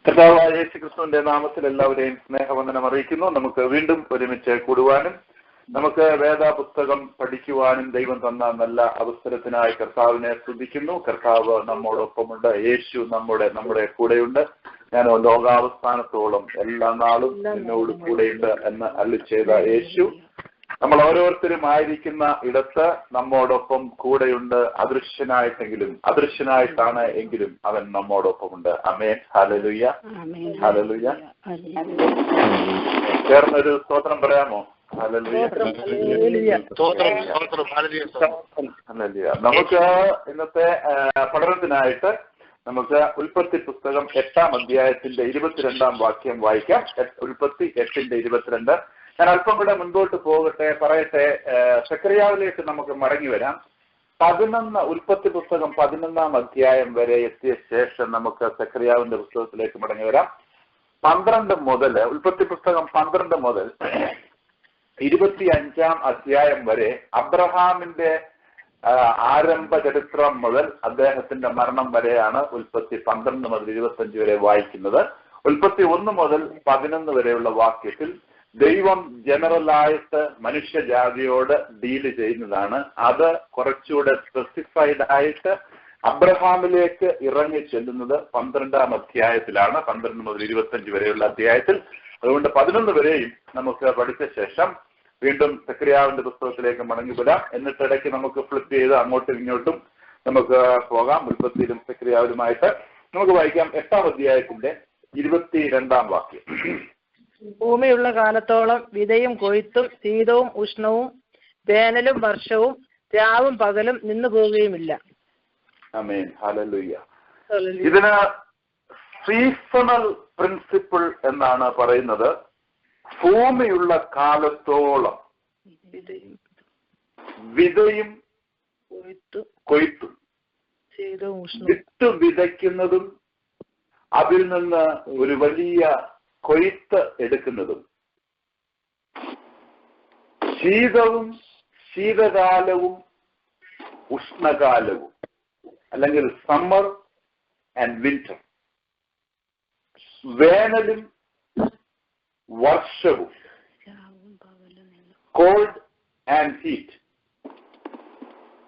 കർത്താവായ യേശുക്രിസ്തുവിന്റെ നാമത്തിൽ എല്ലാവരെയും സ്നേഹവന്ദനം അറിയിക്കുന്നു. നമുക്ക് വീണ്ടും ഒരുമിച്ച് കൂടുവാനും നമുക്ക് വേദപുസ്തകം പഠിക്കുവാനും ദൈവം തന്ന നല്ല അവസരത്തിനായി കർത്താവിനെ സ്തുതിക്കുന്നു. കർത്താവ് നമ്മോടൊപ്പമുണ്ട്. യേശു നമ്മുടെ കൂടെയുണ്ട്. ഞാൻ ലോകാവസാനത്തോളം എല്ലാ നാളും എന്നോട് കൂടെയുണ്ട് എന്ന് അരുളിച്ചെയ്ത യേശു നമ്മൾ ഓരോരുത്തരും ആയിരിക്കുന്ന ഇടത്ത് നമ്മോടൊപ്പം കൂടെയുണ്ട്. അദൃശ്യനായിട്ടാണ് എങ്കിലും അവൻ നമ്മോടൊപ്പമുണ്ട്. ആമേൻ. Hallelujah, hallelujah. ചേർന്നൊരു സ്തോത്രം പറയാമോ? ഹല്ലേലൂയ. നമുക്ക് ഇന്നത്തെ പഠനത്തിനായിട്ട് നമുക്ക് ഉൽപ്പത്തി പുസ്തകം 8-ാം അധ്യായത്തിന്റെ 22-ാം വാക്യം വായിക്കാം. ഉൽപ്പത്തി 8:22. ഞാൻ അല്പം കൂടെ മുൻപോട്ട് പറയട്ടെ. സെക്കരിയാവിലേക്ക് നമുക്ക് മടങ്ങി വരാം. ഉൽപ്പത്തി പുസ്തകം 11-ാം അധ്യായം വരെ എത്തിയ ശേഷം നമുക്ക് സെക്കരിയാവിന്റെ പുസ്തകത്തിലേക്ക് മടങ്ങി വരാം. 12 മുതൽ ഉൽപ്പത്തി പുസ്തകം 12 മുതൽ 25-ാം അധ്യായം വരെ അബ്രഹാമിന്റെ ആരംഭ ചരിത്രം മുതൽ അദ്ദേഹത്തിന്റെ മരണം വരെയാണ് ഉൽപ്പത്തി 12 മുതൽ 25 വരെ വായിക്കുന്നത്. ഉൽപ്പത്തി 1 മുതൽ 11 വരെയുള്ള വാക്യത്തിൽ ദൈവം ജനറലായിട്ട് മനുഷ്യജാതിയോട് ഡീല് ചെയ്യുന്നതാണ്. അത് കുറച്ചുകൂടെ സ്പെസിഫൈഡ് ആയിട്ട് അബ്രഹാമിലേക്ക് ഇറങ്ങി ചെല്ലുന്നത് 12-ാം അധ്യായത്തിലാണ്. 12 മുതൽ 25 വരെയുള്ള അധ്യായത്തിൽ. അതുകൊണ്ട് 11 വരെയും നമുക്ക് പഠിച്ച ശേഷം വീണ്ടും സെക്കരിയാവിന്റെ പുസ്തകത്തിലേക്ക് മടങ്ങി വരാം. എന്നിട്ട് ഇടയ്ക്ക് നമുക്ക് ഫ്ലിപ്പ് ചെയ്ത് അങ്ങോട്ടും ഇങ്ങോട്ടും നമുക്ക് പോകാം. ഉൽപ്പത്തിയിലും സെക്കരിയാവിലുമായിട്ട് നമുക്ക് വായിക്കാം. 8-ാം അധ്യായത്തിന്റെ 22-ാം വാക്യം. ഭൂമിയുള്ള കാലത്തോളം വിതയും കൊയ്ത്തും ശീതവും ഉഷ്ണവും വേനലും വർഷവും രാവും പകലും നിന്നു പോവുകയുമില്ല. ആമേൻ. ഹല്ലേലൂയ. ഇതിന് സീസണൽ പ്രിൻസിപ്പിൾ എന്നാണ് പറയുന്നത്. ഭൂമിയുള്ള കാലത്തോളം വിതയും കൊയ്ത്തും വിത്ത് വിതയ്ക്കുന്നതും അതിൽ നിന്ന് ഒരു വലിയ കൊയ്ത്ത് എടുക്കുന്നതും ശീതകാലവും ഉഷ്ണകാലവും അല്ലെങ്കിൽ സമ്മർ ആൻഡ് വിന്റർ, വേനലും വർഷവും, കോൾഡ് ആൻഡ് ഹീറ്റ്,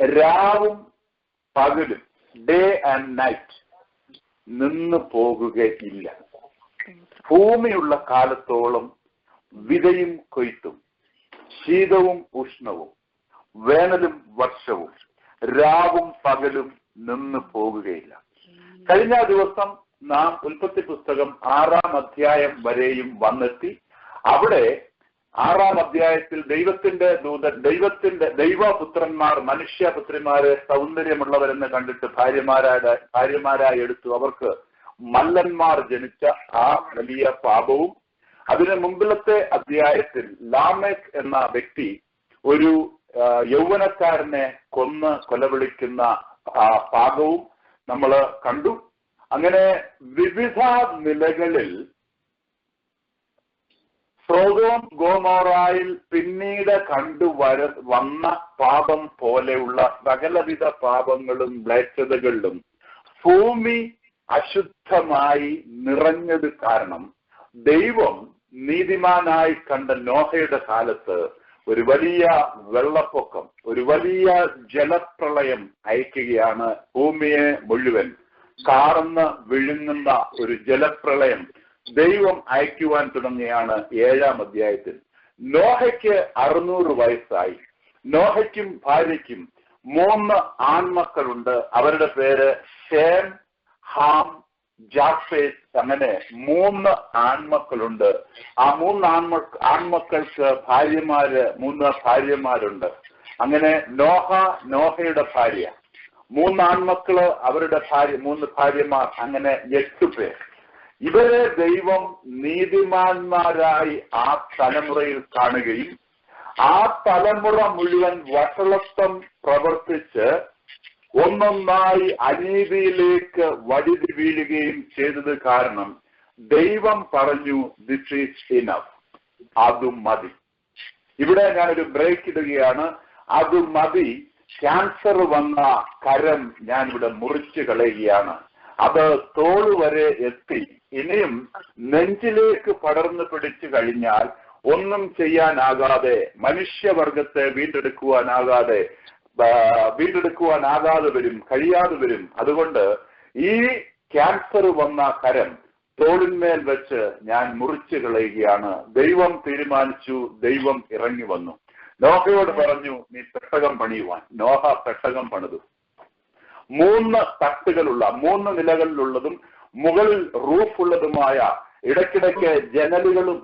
രാവും പകലും, ഡേ ആൻഡ് നൈറ്റ് നിന്നു പോകുകയില്ല. ഭൂമിയുള്ള കാലത്തോളം വിതയും കൊയ്ത്തും ശീതവും ഉഷ്ണവും വേനലും വർഷവും രാവും പകലും നിന്നു പോകുകയില്ല. കഴിഞ്ഞ ദിവസം നാം ഉൽപ്പത്തി പുസ്തകം 6-ാം അധ്യായം വരെയും വന്നെത്തി. അവിടെ 6-ാം അധ്യായത്തിൽ ദൈവപുത്രന്മാർ മനുഷ്യപുത്രിമാരെ സൗന്ദര്യമുള്ളവരെന്ന് കണ്ടിട്ട് ഭാര്യമാരായി എടുത്തു. അവർക്ക് മല്ലന്മാർ ജനിച്ച ആ വലിയ പാപവും, അതിന് മുമ്പിലത്തെ അധ്യായത്തിൽ ലാമെക്ക് എന്ന വ്യക്തി ഒരു യൗവനക്കാരനെ കൊലവിളിക്കുന്ന ആ പാപവും നമ്മൾ കണ്ടു. അങ്ങനെ വിവിധ നിലകളിൽ സൊദോം ഗൊമോറയിൽ പിന്നീട് വന്ന പാപം പോലെയുള്ള സകലവിധ പാപങ്ങളും മ്ലേച്ഛതകളിലും ഭൂമി അശുദ്ധമായി നിറഞ്ഞത് കാരണം ദൈവം നീതിമാനായി കണ്ട നോഹയുടെ കാലത്ത് ഒരു വലിയ വെള്ളപ്പൊക്കം, ഒരു വലിയ ജലപ്രളയം അയക്കുകയാണ്. ഭൂമിയെ മുഴുവൻ കാർന്ന് വിഴുങ്ങുന്ന ഒരു ജലപ്രളയം ദൈവം അയക്കുവാൻ തുടങ്ങിയാണ് 7-ാം അധ്യായത്തിൽ. നോഹയ്ക്ക് 600 വയസ്സായി. നോഹയ്ക്കും ഭാര്യയ്ക്കും 3 ആൺമക്കളുണ്ട്. അവരുടെ പേര് ഷേം, ഹാം, ജാഫേത്ത്. അങ്ങനെ 3 ആൺമക്കളുണ്ട്. ആ 3 ആൺമക്കൾക്ക് 3 ഭാര്യമാരുണ്ട്. അങ്ങനെ നോഹയുടെ ഭാര്യ, 3 ആൺമക്കള്, അവരുടെ 3 ഭാര്യമാർ, അങ്ങനെ 8 പേർ. ഇവരെ ദൈവം നീതിമാന്മാരായി ആ തലമുറയിൽ കാണുകയും ആ തലമുറ മുഴുവൻ വഷളത്വം പ്രവർത്തിച്ച് ഒന്നൊന്നായി അനീതിയിലേക്ക് വഴുതി വീഴുകയും ചെയ്തത് കാരണം ദൈവം പറഞ്ഞു, ദിസ് ഈസ് ഇനഫ്, അതും മതി. ഇവിടെ ഞാനൊരു ബ്രേക്ക് ഇടുകയാണ്. അത് മതി. ക്യാൻസർ വന്ന കരം ഞാൻ ഇവിടെ മുറിച്ചു കളയുകയാണ്. അത് തോള് വരെ എത്തി. ഇനിയും നെഞ്ചിലേക്ക് പടർന്നു പിടിച്ചു കഴിഞ്ഞാൽ ഒന്നും ചെയ്യാനാകാതെ, മനുഷ്യവർഗത്തെ വീണ്ടെടുക്കുവാനാകാതെ വരും, കഴിയാതെ വരും. അതുകൊണ്ട് ഈ ക്യാൻസർ വന്ന കരം തോളിന്മേൽ വെച്ച് ഞാൻ മുറിച്ചു കളയുകയാണ്. ദൈവം തീരുമാനിച്ചു, ദൈവം ഇറങ്ങി വന്നു. നോഹയോട് പറഞ്ഞു, നീ പെട്ടകം പണിയുവാൻ. നോഹ പെട്ടകം പണിതു. 3 തട്ടുകളുള്ള, 3 നിലകളിലുള്ളതും മുകളിൽ റൂഫുള്ളതുമായ, ഇടയ്ക്കിടയ്ക്ക് ജനലുകളും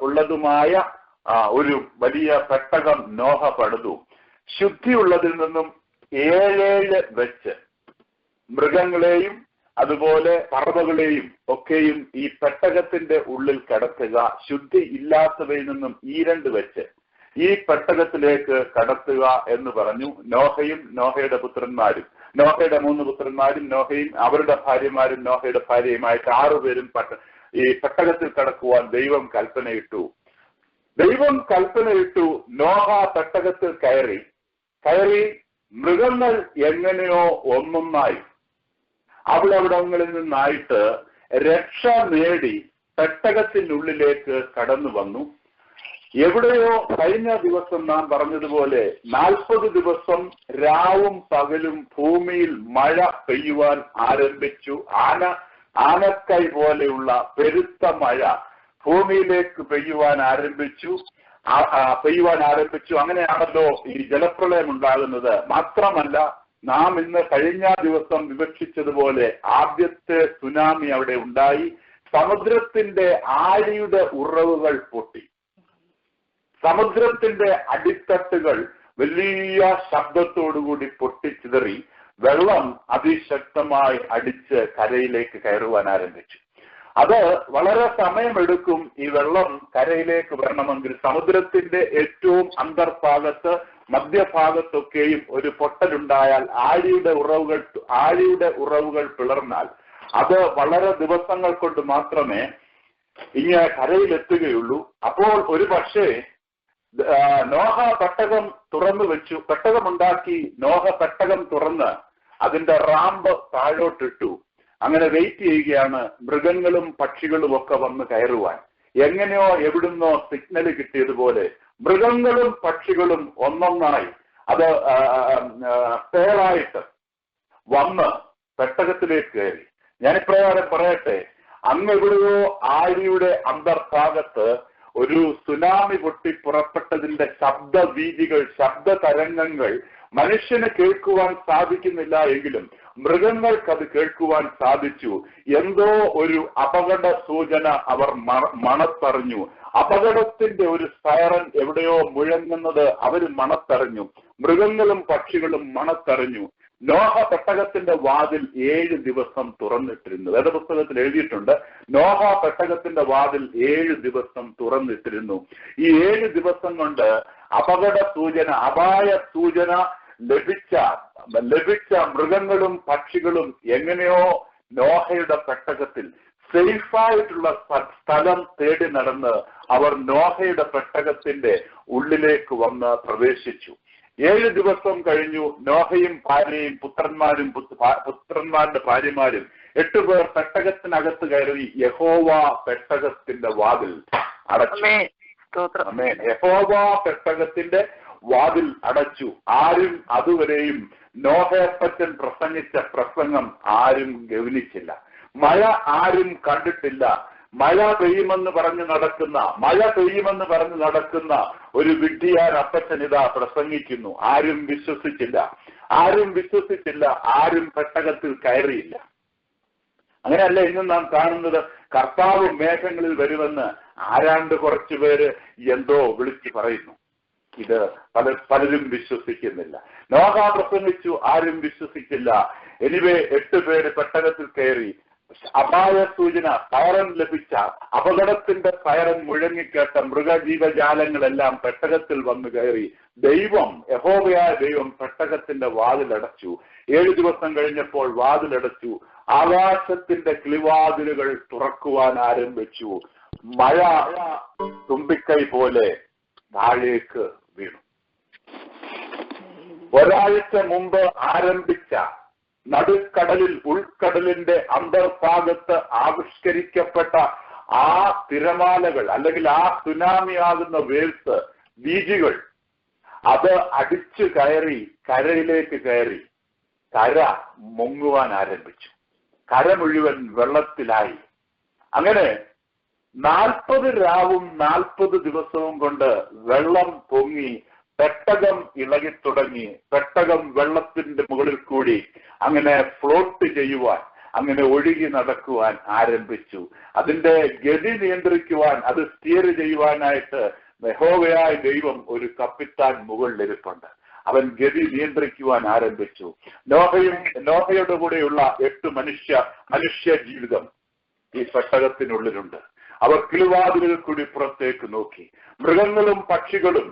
ഉള്ളതുമായ ഒരു വലിയ പെട്ടകം നോഹ പണിതു. ശുദ്ധിയുള്ളതിൽ നിന്നും 7 വെച്ച് മൃഗങ്ങളെയും അതുപോലെ പറവകളെയും ഒക്കെയും ഈ പെട്ടകത്തിന്റെ ഉള്ളിൽ കിടത്തുക. ശുദ്ധി ഇല്ലാത്തവയിൽ നിന്നും 2 വെച്ച് ഈ പെട്ടകത്തിലേക്ക് കടത്തുക എന്ന് പറഞ്ഞു. നോഹയും നോഹയുടെ പുത്രന്മാരും, നോഹയുടെ 3 പുത്രന്മാരും, നോഹയും അവരുടെ ഭാര്യമാരും നോഹയുടെ ഭാര്യയുമായിട്ട് 6 പേരും ഈ പെട്ടകത്തിൽ കടക്കുവാൻ ദൈവം കൽപ്പനയിട്ടു. നോഹ പെട്ടകത്തിൽ കയറി. മൃഗങ്ങൾ എങ്ങനെയോ ഒന്നൊന്നായി അവിടങ്ങളിൽ നിന്നായിട്ട് രക്ഷ നേടി പെട്ടകത്തിനുള്ളിലേക്ക് കടന്നു വന്നു. എവിടെയോ കഴിഞ്ഞ ദിവസം നാം പറഞ്ഞതുപോലെ 40 ദിവസം രാവും പകലും ഭൂമിയിൽ മഴ പെയ്യുവാൻ ആരംഭിച്ചു. ആനക്കൈ പോലെയുള്ള പെരുത്ത മഴ ഭൂമിയിലേക്ക് പെയ്യുവാൻ ആരംഭിച്ചു. അങ്ങനെയാണല്ലോ ഈ ജലപ്രളയം ഉണ്ടാകുന്നത്. മാത്രമല്ല, നാം ഇന്ന് കഴിഞ്ഞ ദിവസം വിവക്ഷിച്ചതുപോലെ ആദ്യത്തെ സുനാമി അവിടെ ഉണ്ടായി. സമുദ്രത്തിന്റെ ആഴിയുടെ ഉറവുകൾ പൊട്ടി. സമുദ്രത്തിന്റെ അടിത്തട്ടുകൾ വലിയ ശബ്ദത്തോടുകൂടി പൊട്ടിച്ചിതറി. വെള്ളം അതിശക്തമായി അടിച്ച് കരയിലേക്ക് കയറുവാൻ ആരംഭിച്ചു. അത് വളരെ സമയമെടുക്കും. ഈ വെള്ളം കരയിലേക്ക് വരണമെങ്കിൽ സമുദ്രത്തിന്റെ ഏറ്റവും അന്തർഭാഗത്ത്, മധ്യഭാഗത്തൊക്കെയും ഒരു പൊട്ടലുണ്ടായാൽ, ആഴിയുടെ ഉറവുകൾ പിളർന്നാൽ അത് വളരെ ദിവസങ്ങൾ കൊണ്ട് മാത്രമേ ഇങ്ങനെ കരയിലെത്തുകയുള്ളൂ. അപ്പോൾ ഒരു പക്ഷേ നോഹ പെട്ടകം തുറന്നു വെച്ചു. പെട്ടകമുണ്ടാക്കി. നോഹ പെട്ടകം തുറന്ന് അതിന്റെ റാമ്പ് താഴോട്ടിട്ടു. അങ്ങനെ വെയിറ്റ് ചെയ്യുകയാണ് മൃഗങ്ങളും പക്ഷികളും ഒക്കെ വന്ന് കയറുവാൻ. എങ്ങനെയോ എവിടുന്നോ സിഗ്നൽ കിട്ടിയതുപോലെ മൃഗങ്ങളും പക്ഷികളും ഒന്നൊന്നായി അത് പേരായിട്ട് വന്ന് പെട്ടകത്തിലേക്ക് കയറി. ഞാനിപ്രകാരം പറയട്ടെ, അങ്ങെവിടെയോ ആഴിയുടെ അന്തർഭാഗത്ത് ഒരു സുനാമി പൊട്ടി പുറപ്പെട്ടതിന്റെ ശബ്ദവീതികൾ, ശബ്ദതരംഗങ്ങൾ മനുഷ്യന് കേൾക്കുവാൻ സാധിക്കുന്നില്ല എങ്കിലും മൃഗങ്ങൾക്ക് അത് കേൾക്കുവാൻ സാധിച്ചു. എന്തോ ഒരു അപകട സൂചന അവർ മണത്തറിഞ്ഞു. അപകടത്തിന്റെ ഒരു സൈറൻ എവിടെയോ മുഴങ്ങുന്നത് അവർ മണത്തറിഞ്ഞു. മൃഗങ്ങളും പക്ഷികളും മണത്തറിഞ്ഞു. നോഹ പെട്ടകത്തിന്റെ വാതിൽ 7 ദിവസം തുറന്നിട്ടിരുന്നു. വേദപുസ്തകത്തിൽ എഴുതിയിട്ടുണ്ട്, നോഹ പെട്ടകത്തിന്റെ വാതിൽ 7 ദിവസം തുറന്നിട്ടിരുന്നു. ഈ 7 ദിവസം കൊണ്ട് അപകട സൂചന, അപായ സൂചന ലഭിച്ച മൃഗങ്ങളും പക്ഷികളും എങ്ങനെയോ നോഹയുടെ പെട്ടകത്തിൽ സേഫായിട്ടുള്ള സ്ഥലം തേടി നടന്ന് അവർ നോഹയുടെ പെട്ടകത്തിന്റെ ഉള്ളിലേക്ക് വന്ന് പ്രവേശിച്ചു. 7 ദിവസം കഴിഞ്ഞു. നോഹയും ഭാര്യയും പുത്രന്മാരുടെ ഭാര്യമാരും 8 പേർ പെട്ടകത്തിനകത്ത് കയറി. യഹോവ പെട്ടകത്തിന്റെ വാതിൽ അടച്ചു. യഹോവ പെട്ടകത്തിന്റെ വാതിൽ അടച്ചു. ആരും അതുവരെയും നോഹയപ്പച്ചൻ പ്രസംഗിച്ച പ്രസംഗം ആരും ഗവനിച്ചില്ല. മഴ ആരും കണ്ടിട്ടില്ല. മഴ പെയ്യുമെന്ന് പറഞ്ഞു നടക്കുന്ന ഒരു വിഡ്ഢിയാൻ അപ്പച്ചൻ ഇതാ പ്രസംഗിക്കുന്നു. ആരും വിശ്വസിച്ചില്ല. ആരും പെട്ടകത്തിൽ കയറിയില്ല. അങ്ങനെയല്ല ഇന്ന് നാം കാണുന്നത്. കർത്താവ് മേഘങ്ങളിൽ വരുമെന്ന് ആരാണ്ട് കുറച്ചുപേര് എന്തോ വിളിച്ചു പറയുന്നു. ഇത് പലരും വിശ്വസിക്കുന്നില്ല. നോഹ പ്രസംഗിച്ചു, ആരും വിശ്വസിച്ചില്ല. എനിവേ 8 പേര് പെട്ടകത്തിൽ കയറി. അപായ സൂചന, സൈറൻ ലഭിച്ച, അപകടത്തിന്റെ സൈറൻ മുഴങ്ങിക്കേട്ട മൃഗജീവജാലങ്ങളെല്ലാം പെട്ടകത്തിൽ വന്നു കയറി. യഹോവയായ ദൈവം പെട്ടകത്തിന്റെ വാതിലടച്ചു. 7 ദിവസം കഴിഞ്ഞപ്പോൾ വാതിലടച്ചു. ആകാശത്തിന്റെ കിളിവാതിലുകൾ തുറക്കുവാൻ ആരംഭിച്ചു. മഴ തുമ്പിക്കൈ പോലെ താഴേക്ക് വീണു. ഒരാഴ്ച മുമ്പ് ആരംഭിച്ച നടുക്കടലിൽ ഉൾക്കടലിന്റെ അന്തർഭാഗത്ത് ആവിഷ്കരിക്കപ്പെട്ട ആ തിരമാലകൾ അല്ലെങ്കിൽ ആ സുനാമിയാകുന്ന വേവ്സ്, ബീജുകൾ, അത് അടിച്ചു കയറി കരയിലേക്ക് കയറി കര മുങ്ങുവാൻ ആരംഭിച്ചു. കര മുഴുവൻ വെള്ളത്തിലായി. അങ്ങനെ 40 രാവും 40 ദിവസവും കൊണ്ട് വെള്ളം പൊങ്ങി പെട്ടകം ഇളകി തുടങ്ങി. പെട്ടകം വെള്ളത്തിന്റെ മുകളിൽ കൂടി അങ്ങനെ ഫ്ലോട്ട് ചെയ്യുവാൻ, അങ്ങനെ ഒഴുകി നടക്കുവാൻ ആരംഭിച്ചു. അതിന്റെ ഗതി നിയന്ത്രിക്കുവാൻ, അത് സ്റ്റിയർ ചെയ്യുവാനായിട്ട് യഹോവയായ ദൈവം ഒരു കപ്പിത്താൻ മുകളിലിരിപ്പുണ്ട്. അവൻ ഗതി നിയന്ത്രിക്കുവാൻ ആരംഭിച്ചു. നോഹയുടെ കൂടെയുള്ള 8 മനുഷ്യ ജീവിതം ഈ പെട്ടകത്തിനുള്ളിലുണ്ട്. അവർ കിളിവാതിലുകൾ കൂടി പുറത്തേക്ക് നോക്കി. മൃഗങ്ങളും പക്ഷികളും,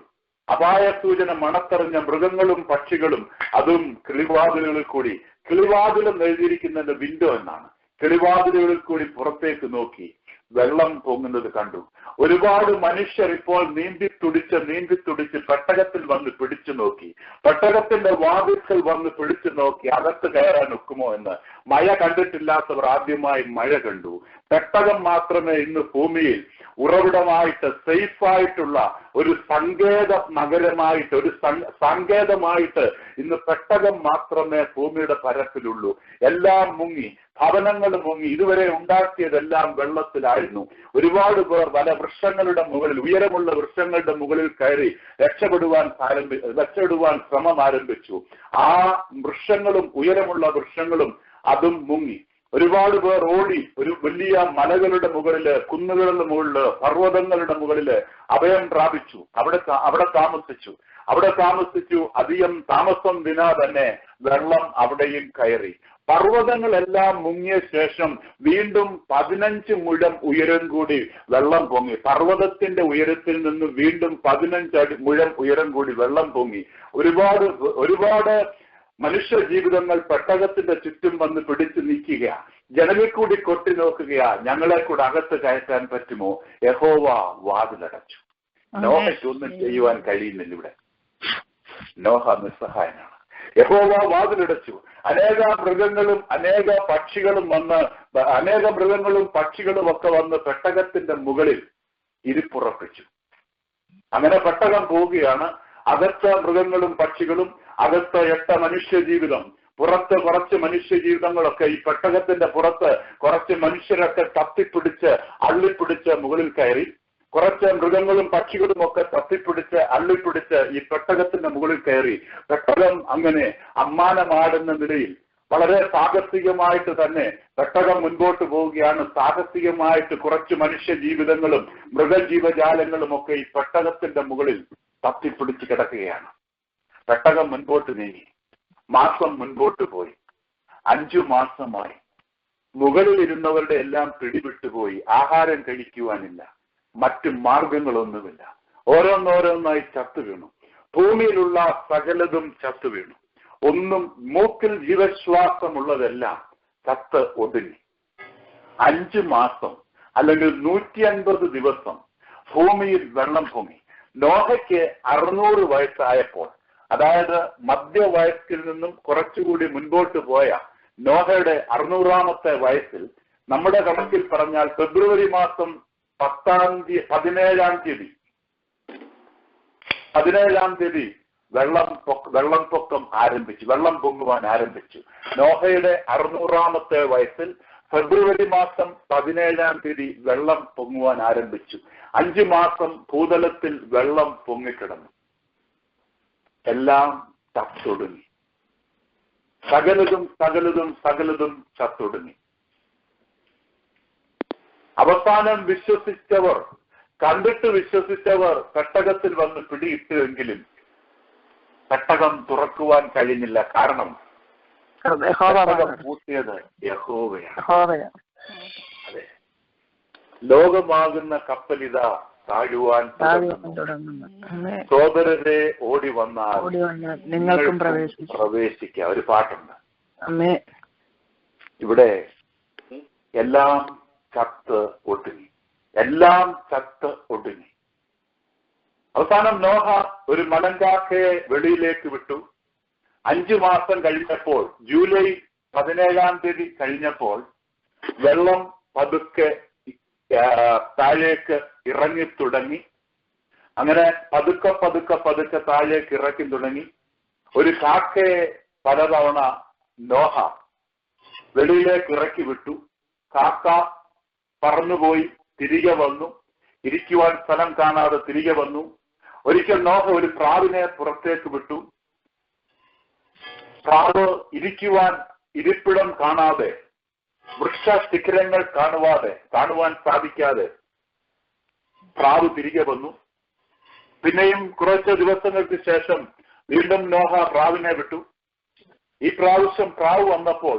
അപായ സൂചന മണത്തറിഞ്ഞ മൃഗങ്ങളും പക്ഷികളും അതും കിളിവാതിലുകളിൽ കൂടി, കിളിവാതിലും എഴുതിയിരിക്കുന്നത് വിൻഡോ എന്നാണ്, കിളിവാതിലുകളിൽ കൂടി പുറത്തേക്ക് നോക്കി വെള്ളം പൊങ്ങുന്നത് കണ്ടു. ഒരുപാട് മനുഷ്യർ ഇപ്പോൾ നീന്തി തുടിച്ച് പെട്ടകത്തിൽ വന്ന് പിടിച്ചു നോക്കി. പെട്ടകത്തിന്റെ വാതിൽക്കൽ വന്ന് പിടിച്ചു നോക്കി അകത്ത് കയറാൻ ഒക്കുമോ എന്ന്. മഴ കണ്ടിട്ടില്ലാത്തവർ ആദ്യമായി മഴ കണ്ടു. പെട്ടകം മാത്രമേ ഇന്ന് ഭൂമിയിൽ ഉറവിടമായിട്ട്, സേഫായിട്ടുള്ള ഒരു സങ്കേത നഗരമായിട്ട്, ഒരു സങ്കേതമായിട്ട് ഇന്ന് പെട്ടകം മാത്രമേ ഭൂമിയുടെ പരപ്പിലുള്ളൂ. എല്ലാം മുങ്ങി, ഭവനങ്ങൾ മുങ്ങി, ഇതുവരെ ഉണ്ടാക്കിയതെല്ലാം വെള്ളത്തിലായിരുന്നു. ഒരുപാട് പേർ പല വൃക്ഷങ്ങളുടെ മുകളിൽ, ഉയരമുള്ള വൃക്ഷങ്ങളുടെ മുകളിൽ കയറി രക്ഷപ്പെടുവാൻ ശ്രമം ആരംഭിച്ചു. ആ വൃക്ഷങ്ങളും, ഉയരമുള്ള വൃക്ഷങ്ങളും അതും മുങ്ങി. ഒരുപാട് പേർ ഓടി ഒരു വലിയ മലകളുടെ മുകളില്, കുന്നുകളുടെ മുകളില്, പർവ്വതങ്ങളുടെ മുകളില് അഭയം പ്രാപിച്ചു. അവിടെ താമസിച്ചു. അധികം താമസം വിനാ തന്നെ വെള്ളം അവിടെയും കയറി. പർവ്വതങ്ങളെല്ലാം മുങ്ങിയ ശേഷം വീണ്ടും 15 മുഴം ഉയരം കൂടി വെള്ളം പൊങ്ങി. പർവ്വതത്തിന്റെ ഉയരത്തിൽ നിന്ന് വീണ്ടും 15 മുഴം ഉയരം കൂടി വെള്ളം പൊങ്ങി. ഒരുപാട് മനുഷ്യ ജീവിതങ്ങൾ പെട്ടകത്തിന്റെ ചുറ്റും വന്ന് പിടിച്ചു നിൽക്കുക. ജനലിൽ കൂടി കൊട്ടി നോക്കുകയാ, ഞങ്ങളെ കൂടെ അകത്ത് കയറ്റാൻ പറ്റുമോ? യഹോവ വാതിലടച്ചു. നോഹയ്ക്കൊന്നും ചെയ്യുവാൻ കഴിയുന്നില്ല. ഇവിടെ നോഹ നിസ്സഹായനാണ്. യഹോവ വാതിലടച്ചു. അനേക മൃഗങ്ങളും പക്ഷികളും ഒക്കെ വന്ന് പെട്ടകത്തിന്റെ മുകളിൽ ഇരിപ്പുറപ്പിച്ചു. അങ്ങനെ പെട്ടകം പോവുകയാണ്. അകത്ത് മൃഗങ്ങളും പക്ഷികളും, അകത്ത് 8 മനുഷ്യജീവിതം, പുറത്ത് കുറച്ച് മനുഷ്യജീവിതങ്ങളൊക്കെ, ഈ പെട്ടകത്തിന്റെ പുറത്ത് കുറച്ച് മനുഷ്യരൊക്കെ തപ്പിപ്പിടിച്ച് അള്ളിപ്പിടിച്ച് മുകളിൽ കയറി. കുറച്ച് മൃഗങ്ങളും പക്ഷികളും ഒക്കെ തപ്പിപ്പിടിച്ച് അള്ളിപ്പിടിച്ച് ഈ പെട്ടകത്തിന്റെ മുകളിൽ കയറി. പെട്ടകം അങ്ങനെ അമ്മാനമാടുന്ന നിലയിൽ വളരെ സാഹസികമായിട്ട് തന്നെ പെട്ടകം മുൻപോട്ട് പോവുകയാണ്. സാഹസികമായിട്ട് കുറച്ച് മനുഷ്യ ജീവിതങ്ങളും മൃഗജീവജാലങ്ങളും ഒക്കെ ഈ പെട്ടകത്തിന്റെ മുകളിൽ തപ്പിപ്പിടിച്ച് കിടക്കുകയാണ്. പെട്ടകം മുൻപോട്ട് നീങ്ങി. മാസം മുൻപോട്ട് പോയി. 5 മാസമായി. മുകളിൽ ഇരുന്നവരുടെ എല്ലാം പിടിവിട്ടുപോയി. ആഹാരം കഴിക്കുവാനില്ല, മറ്റു മാർഗങ്ങളൊന്നുമില്ല. ഓരോന്നോരോന്നായി ചത്തു വീണു. ഭൂമിയിലുള്ള സകലതും ചത്തു വീണു. ഒന്നും, മൂക്കിൽ ജീവശ്വാസമുള്ളതെല്ലാം ചത്ത് ഒതുങ്ങി. 5 മാസം അല്ലെങ്കിൽ 150 ദിവസം ഭൂമിയിൽ വെള്ളം പൊങ്ങി. നോഹയ്ക്ക് 600 വയസ്സായപ്പോൾ, അതായത് മധ്യവയസ്സിൽ നിന്നും കുറച്ചുകൂടി മുൻപോട്ട് പോയ നോഹയുടെ 600ാമത്തെ വയസ്സിൽ, നമ്മുടെ കണക്കിൽ പറഞ്ഞാൽ ഫെബ്രുവരി മാസം 17-ാം തീയതി വെള്ളം പൊങ്ങുവാൻ ആരംഭിച്ചു. നോഹയുടെ 600ാമത്തെ വയസ്സിൽ ഫെബ്രുവരി മാസം 17-ാം തീയതി വെള്ളം പൊങ്ങുവാൻ ആരംഭിച്ചു. 5 മാസം ഭൂതലത്തിൽ വെള്ളം പൊങ്ങിക്കിടന്നു. എല്ലാം ചത്തൊടുങ്ങി. സകലതും ചത്തൊടുങ്ങി. അവസാനം കണ്ടിട്ട് വിശ്വസിച്ചവർ പെട്ടകത്തിൽ വന്ന് പിടിയിട്ടുവെങ്കിലും പെട്ടകം തുറക്കുവാൻ കഴിഞ്ഞില്ല. കാരണം പൂട്ടിയത് യഹോവയാണ്. അതെ, ലോകമാകുന്ന കപ്പലിതാ താഴുവാൻ തുടങ്ങുന്നു. സോദരരെ ഓടി വന്നാൽ നിങ്ങൾക്കും പ്രവേശിക്കാം. ഒരു പാട്ടുണ്ട്. ഇവിടെ എല്ലാം ചത്ത് ഒടുങ്ങി. അവസാനം നോഹ ഒരു മലങ്കാക്കയെ വെളിയിലേക്ക് വിട്ടു. 5 മാസം കഴിഞ്ഞപ്പോൾ, ജൂലൈ 17-ാം തീയതി കഴിഞ്ഞപ്പോൾ വെള്ളം പതുക്കെ താഴേക്ക് ഇറങ്ങി തുടങ്ങി. അങ്ങനെ പതുക്കെ പതുക്കെ പതുക്കെ താഴേക്ക് ഇറക്കി തുടങ്ങി. ഒരു കാക്കയെ പലതവണ നോഹ വെളിയിലേക്ക് ഇറക്കി വിട്ടു. കാക്ക പറന്നുപോയി തിരികെ വന്നു. ഇരിക്കുവാൻ സ്ഥലം കാണാതെ തിരികെ വന്നു. ഒരിക്കൽ നോഹ ഒരു പ്രാവിനെ പുറത്തേക്ക് വിട്ടു. പ്രാവ് ഇരിക്കുവാൻ ഇരിപ്പിടം കാണാതെ, വൃക്ഷ ശിഖരങ്ങൾ കാണുവാൻ സാധിക്കാതെ പ്രാവ് തിരികെ വന്നു. പിന്നെയും കുറച്ച് ദിവസങ്ങൾക്ക് ശേഷം വീണ്ടും നോഹ പ്രാവിനെ വിട്ടു. ഈ പ്രാവശ്യം പ്രാവ് വന്നപ്പോൾ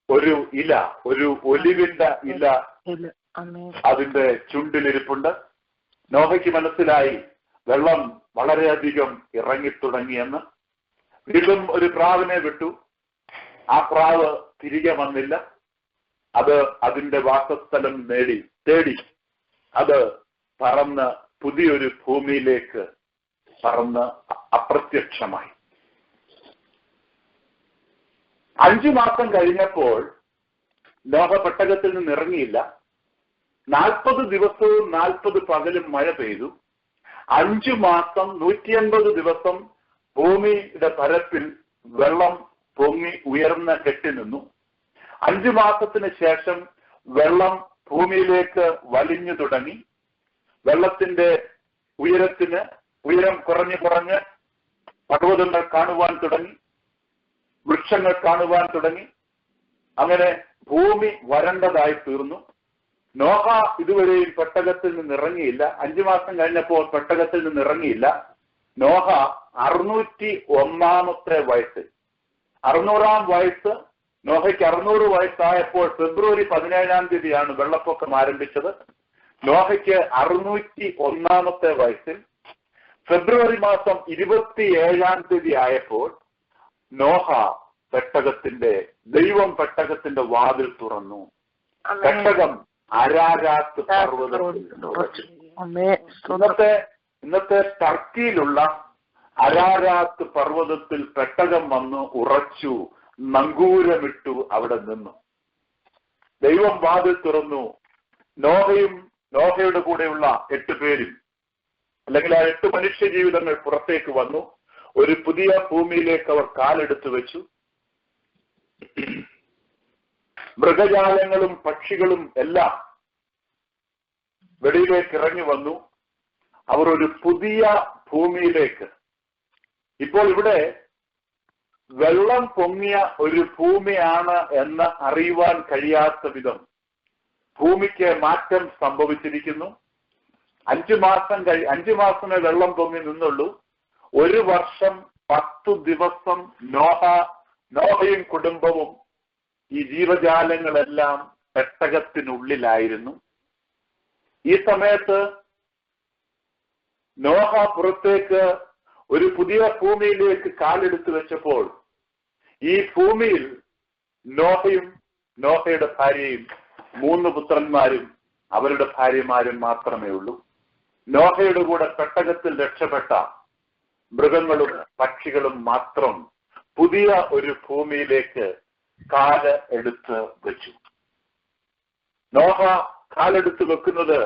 ഒരു ഒലിവിന്റെ ഇല അതിന്റെ ചുണ്ടിലിരിപ്പുണ്ട്. നോഹയ്ക്ക് മനസ്സിലായി വെള്ളം വളരെയധികം ഇറങ്ങിത്തുടങ്ങിയെന്ന്. വീണ്ടും ഒരു പ്രാവിനെ വിട്ടു. ആ പ്രാവ് തിരികെ വന്നില്ല. അത് അതിന്റെ വാസസ്ഥലം തേടി അത് പറന്ന് പുതിയൊരു ഭൂമിയിലേക്ക് പറന്ന് അപ്രത്യക്ഷമായി. 5 മാസം കഴിഞ്ഞപ്പോൾ നോഹ പെട്ടകത്തിൽ നിന്ന് ഇറങ്ങിയില്ല. 40 ദിവസവും 40 പകലും മഴ പെയ്തു. 5 മാസം 180 ദിവസം ഭൂമിയുടെ പരപ്പിൽ വെള്ളം പൊങ്ങി ഉയർന്ന കെട്ടി നിന്നു. 5 മാസത്തിന് ശേഷം വെള്ളം ഭൂമിയിലേക്ക് വലിഞ്ഞു തുടങ്ങി. വെള്ളത്തിന്റെ ഉയരം കുറഞ്ഞ് പർവ്വതങ്ങൾ കാണുവാൻ തുടങ്ങി, വൃക്ഷങ്ങൾ കാണുവാൻ തുടങ്ങി. അങ്ങനെ ഭൂമി വരണ്ടതായി തീർന്നു. നോഹ ഇതുവരെയും പെട്ടകത്തിൽ നിന്ന് ഇറങ്ങിയില്ല. 5 മാസം കഴിഞ്ഞപ്പോൾ പെട്ടകത്തിൽ നിന്ന് ഇറങ്ങിയില്ല. നോഹ 601-ാമത്തെ വയസ്സിൽ, 600-ാം വയസ്സ്, നോഹയ്ക്ക് 600 വയസ്സായപ്പോൾ ഫെബ്രുവരി 17-ാം തീയതിയാണ് വെള്ളപ്പൊക്കം ആരംഭിച്ചത്. നോഹയ്ക്ക് 601-ാമത്തെ വയസ്സിൽ ഫെബ്രുവരി മാസം 27-ാം തീയതി ആയപ്പോൾ നോഹ ദൈവം പെട്ടകത്തിന്റെ വാതിൽ തുറന്നു. പെട്ടകം അരാരാത്ത് പർവ്വതത്തിൽ. ഇന്നത്തെ ടർക്കിയിലുള്ള അരാരാത്ത് പർവ്വതത്തിൽ പെട്ടകം വന്ന് ഉറച്ചു, നങ്കൂരമിട്ടു അവിടെ നിന്നു. ദൈവം വാതിൽ തുറന്നു. നോഹയുടെ കൂടെയുള്ള 8 പേരും, അല്ലെങ്കിൽ ആ 8 മനുഷ്യ ജീവിതങ്ങൾ പുറത്തേക്ക് വന്നു. ഒരു പുതിയ ഭൂമിയിലേക്ക് അവർ കാലെടുത്തു വെച്ചു. മൃഗജാലങ്ങളും പക്ഷികളും എല്ലാം വെളിയിലേക്ക് ഇറങ്ങി വന്നു. അവർ ഒരു പുതിയ ഭൂമിയിലേക്ക്. ഇപ്പോൾ ഇവിടെ വെള്ളം പൊങ്ങിയ ഒരു ഭൂമിയാണ് എന്ന് അറിയുവാൻ കഴിയാത്ത വിധം ഭൂമിക്ക് മാറ്റം സംഭവിച്ചിരിക്കുന്നു. 5 മാസമേ വെള്ളം പൊങ്ങി നിന്നുള്ളൂ. 1 വർഷം 10 ദിവസം നോഹയും കുടുംബവും ഈ ജീവജാലങ്ങളെല്ലാം പെട്ടകത്തിനുള്ളിലായിരുന്നു. ഈ സമയത്ത് നോഹ പുറത്തേക്ക് ഒരു പുതിയ ഭൂമിയിലേക്ക് കാലെടുത്തു വെച്ചപ്പോൾ ഈ ഭൂമിയിൽ നോഹയും നോഹയുടെ ഭാര്യയും 3 പുത്രന്മാരും അവരുടെ ഭാര്യമാരും മാത്രമേ ഉള്ളൂ. നോഹയുടെ കൂടെ പെട്ടകത്തിൽ രക്ഷപ്പെട്ട മൃഗങ്ങളും പക്ഷികളും മാത്രം പുതിയ ഒരു ഭൂമിയിലേക്ക് കാല് എടുത്ത് വെച്ചു. നോഹ കാലെടുത്ത് വെക്കുന്നത്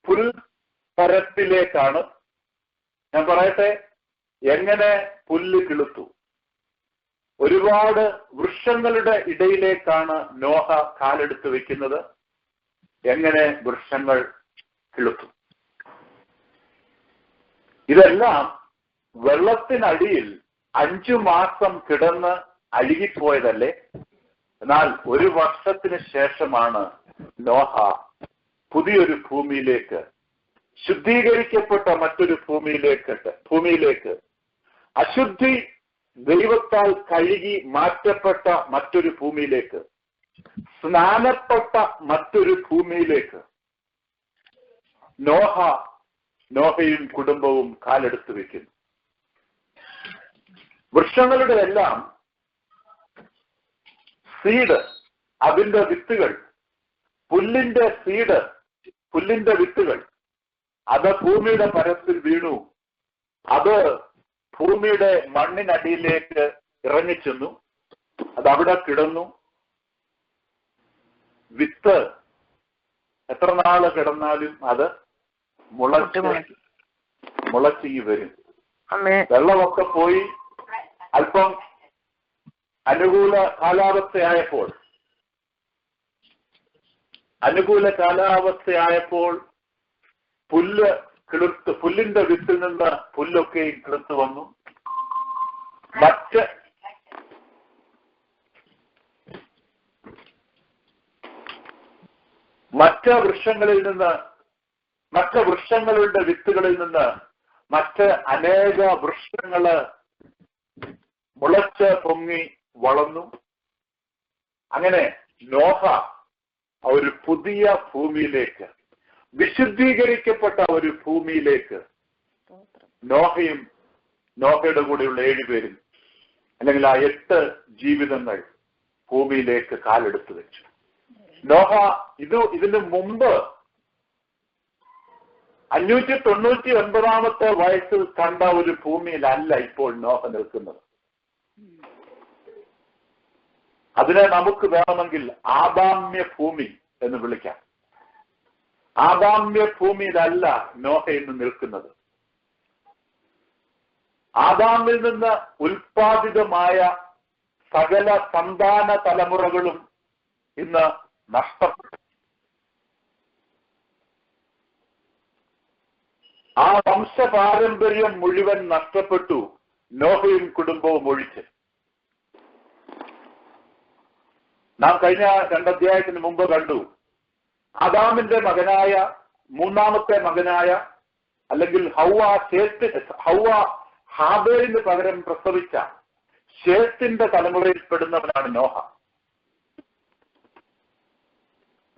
പുൽപ്പരപ്പിലേക്കാണ്. ഞാൻ പറയട്ടെ, എങ്ങനെ പുല്ല് കിളുത്തു. ഒരുപാട് വൃക്ഷങ്ങളുടെ ഇടയിലേക്കാണ് നോഹ കാലെടുത്ത് വെക്കുന്നത്. എങ്ങനെ വൃക്ഷങ്ങൾ കിളുത്തു. ഇതെല്ലാം വെള്ളത്തിനടിയിൽ 5 മാസം കിടന്ന് അഴുകിപ്പോയതല്ലേ. എന്നാൽ 1 വർഷത്തിന് ശേഷമാണ് നോഹ പുതിയൊരു ഭൂമിയിലേക്ക്, ശുദ്ധീകരിക്കപ്പെട്ട മറ്റൊരു ഭൂമിയിലേക്ക്, അശുദ്ധി ദൈവത്താൽ കഴുകി മാറ്റപ്പെട്ട മറ്റൊരു ഭൂമിയിലേക്ക്, സ്നാനപ്പെട്ട മറ്റൊരു ഭൂമിയിലേക്ക് നോഹയും കുടുംബവും കാലെടുത്ത് വെക്കുന്നു. വൃക്ഷങ്ങളുടെ എല്ലാം സീഡ്, അതിന്റെ വിത്തുകൾ, പുല്ലിന്റെ വിത്തുകൾ അത് ഭൂമിയുടെ പരത്തിൽ വീണു. അത് ഭൂമിയുടെ മണ്ണിനടിയിലേക്ക് ഇറങ്ങിച്ചെന്നു. അതവിടെ കിടന്നു. വിത്ത് എത്ര നാള് കിടന്നാലും അത് മുളച്ചി വരും. വെള്ളമൊക്കെ പോയി അല്പം അനുകൂല കാലാവസ്ഥയായപ്പോൾ പുല്ലിന്റെ വിത്തിൽ നിന്ന് പുല്ലൊക്കെയും കിളുത്ത് വന്നു. മറ്റ് വൃക്ഷങ്ങളുടെ വിത്തുകളിൽ നിന്ന് മറ്റ് അനേക വൃക്ഷങ്ങള് മുളച്ച് പൊങ്ങി വളർന്നു. അങ്ങനെ നോഹ ഒരു പുതിയ ഭൂമിയിലേക്ക്, വിശുദ്ധീകരിക്കപ്പെട്ട ഒരു ഭൂമിയിലേക്ക് നോഹയും നോഹയുടെ കൂടെയുള്ള 7 പേരും, അല്ലെങ്കിൽ ആ 8 ജീവിതങ്ങൾ ഭൂമിയിലേക്ക് കാലെടുത്ത് വെച്ചു. നോഹ ഇതിനു മുമ്പ് 599 വയസ്സിൽ കണ്ട ഒരു ഭൂമിയിലല്ല ഇപ്പോൾ നോഹ നിൽക്കുന്നത്. അതിനെ നമുക്ക് വേണമെങ്കിൽ ആദാമ്യ ഭൂമി എന്ന് വിളിക്കാം. ആദാമ്യ ഭൂമിയിലല്ല നോഹ ഇന്ന് നിൽക്കുന്നത്. ആദാമിൽ നിന്ന് ഉൽപാദിതമായ സകല സന്താന തലമുറകളും ഇന്ന് നഷ്ടപ്പെട്ടു. ആ വംശപാരമ്പര്യം മുഴുവൻ നഷ്ടപ്പെട്ടു, നോഹയും കുടുംബവും ഒഴിച്ച്. നാം കഴിഞ്ഞ 2 അധ്യായത്തിന് മുമ്പ് കണ്ടു, ആദാമിന്റെ മകനായ, മൂന്നാമത്തെ മകനായ, അല്ലെങ്കിൽ ഹൗവ ഹാബേലിന് പകരം പ്രസവിച്ച ശേത്തിന്റെ തലമുറയിൽപ്പെടുന്നവനാണ് നോഹ.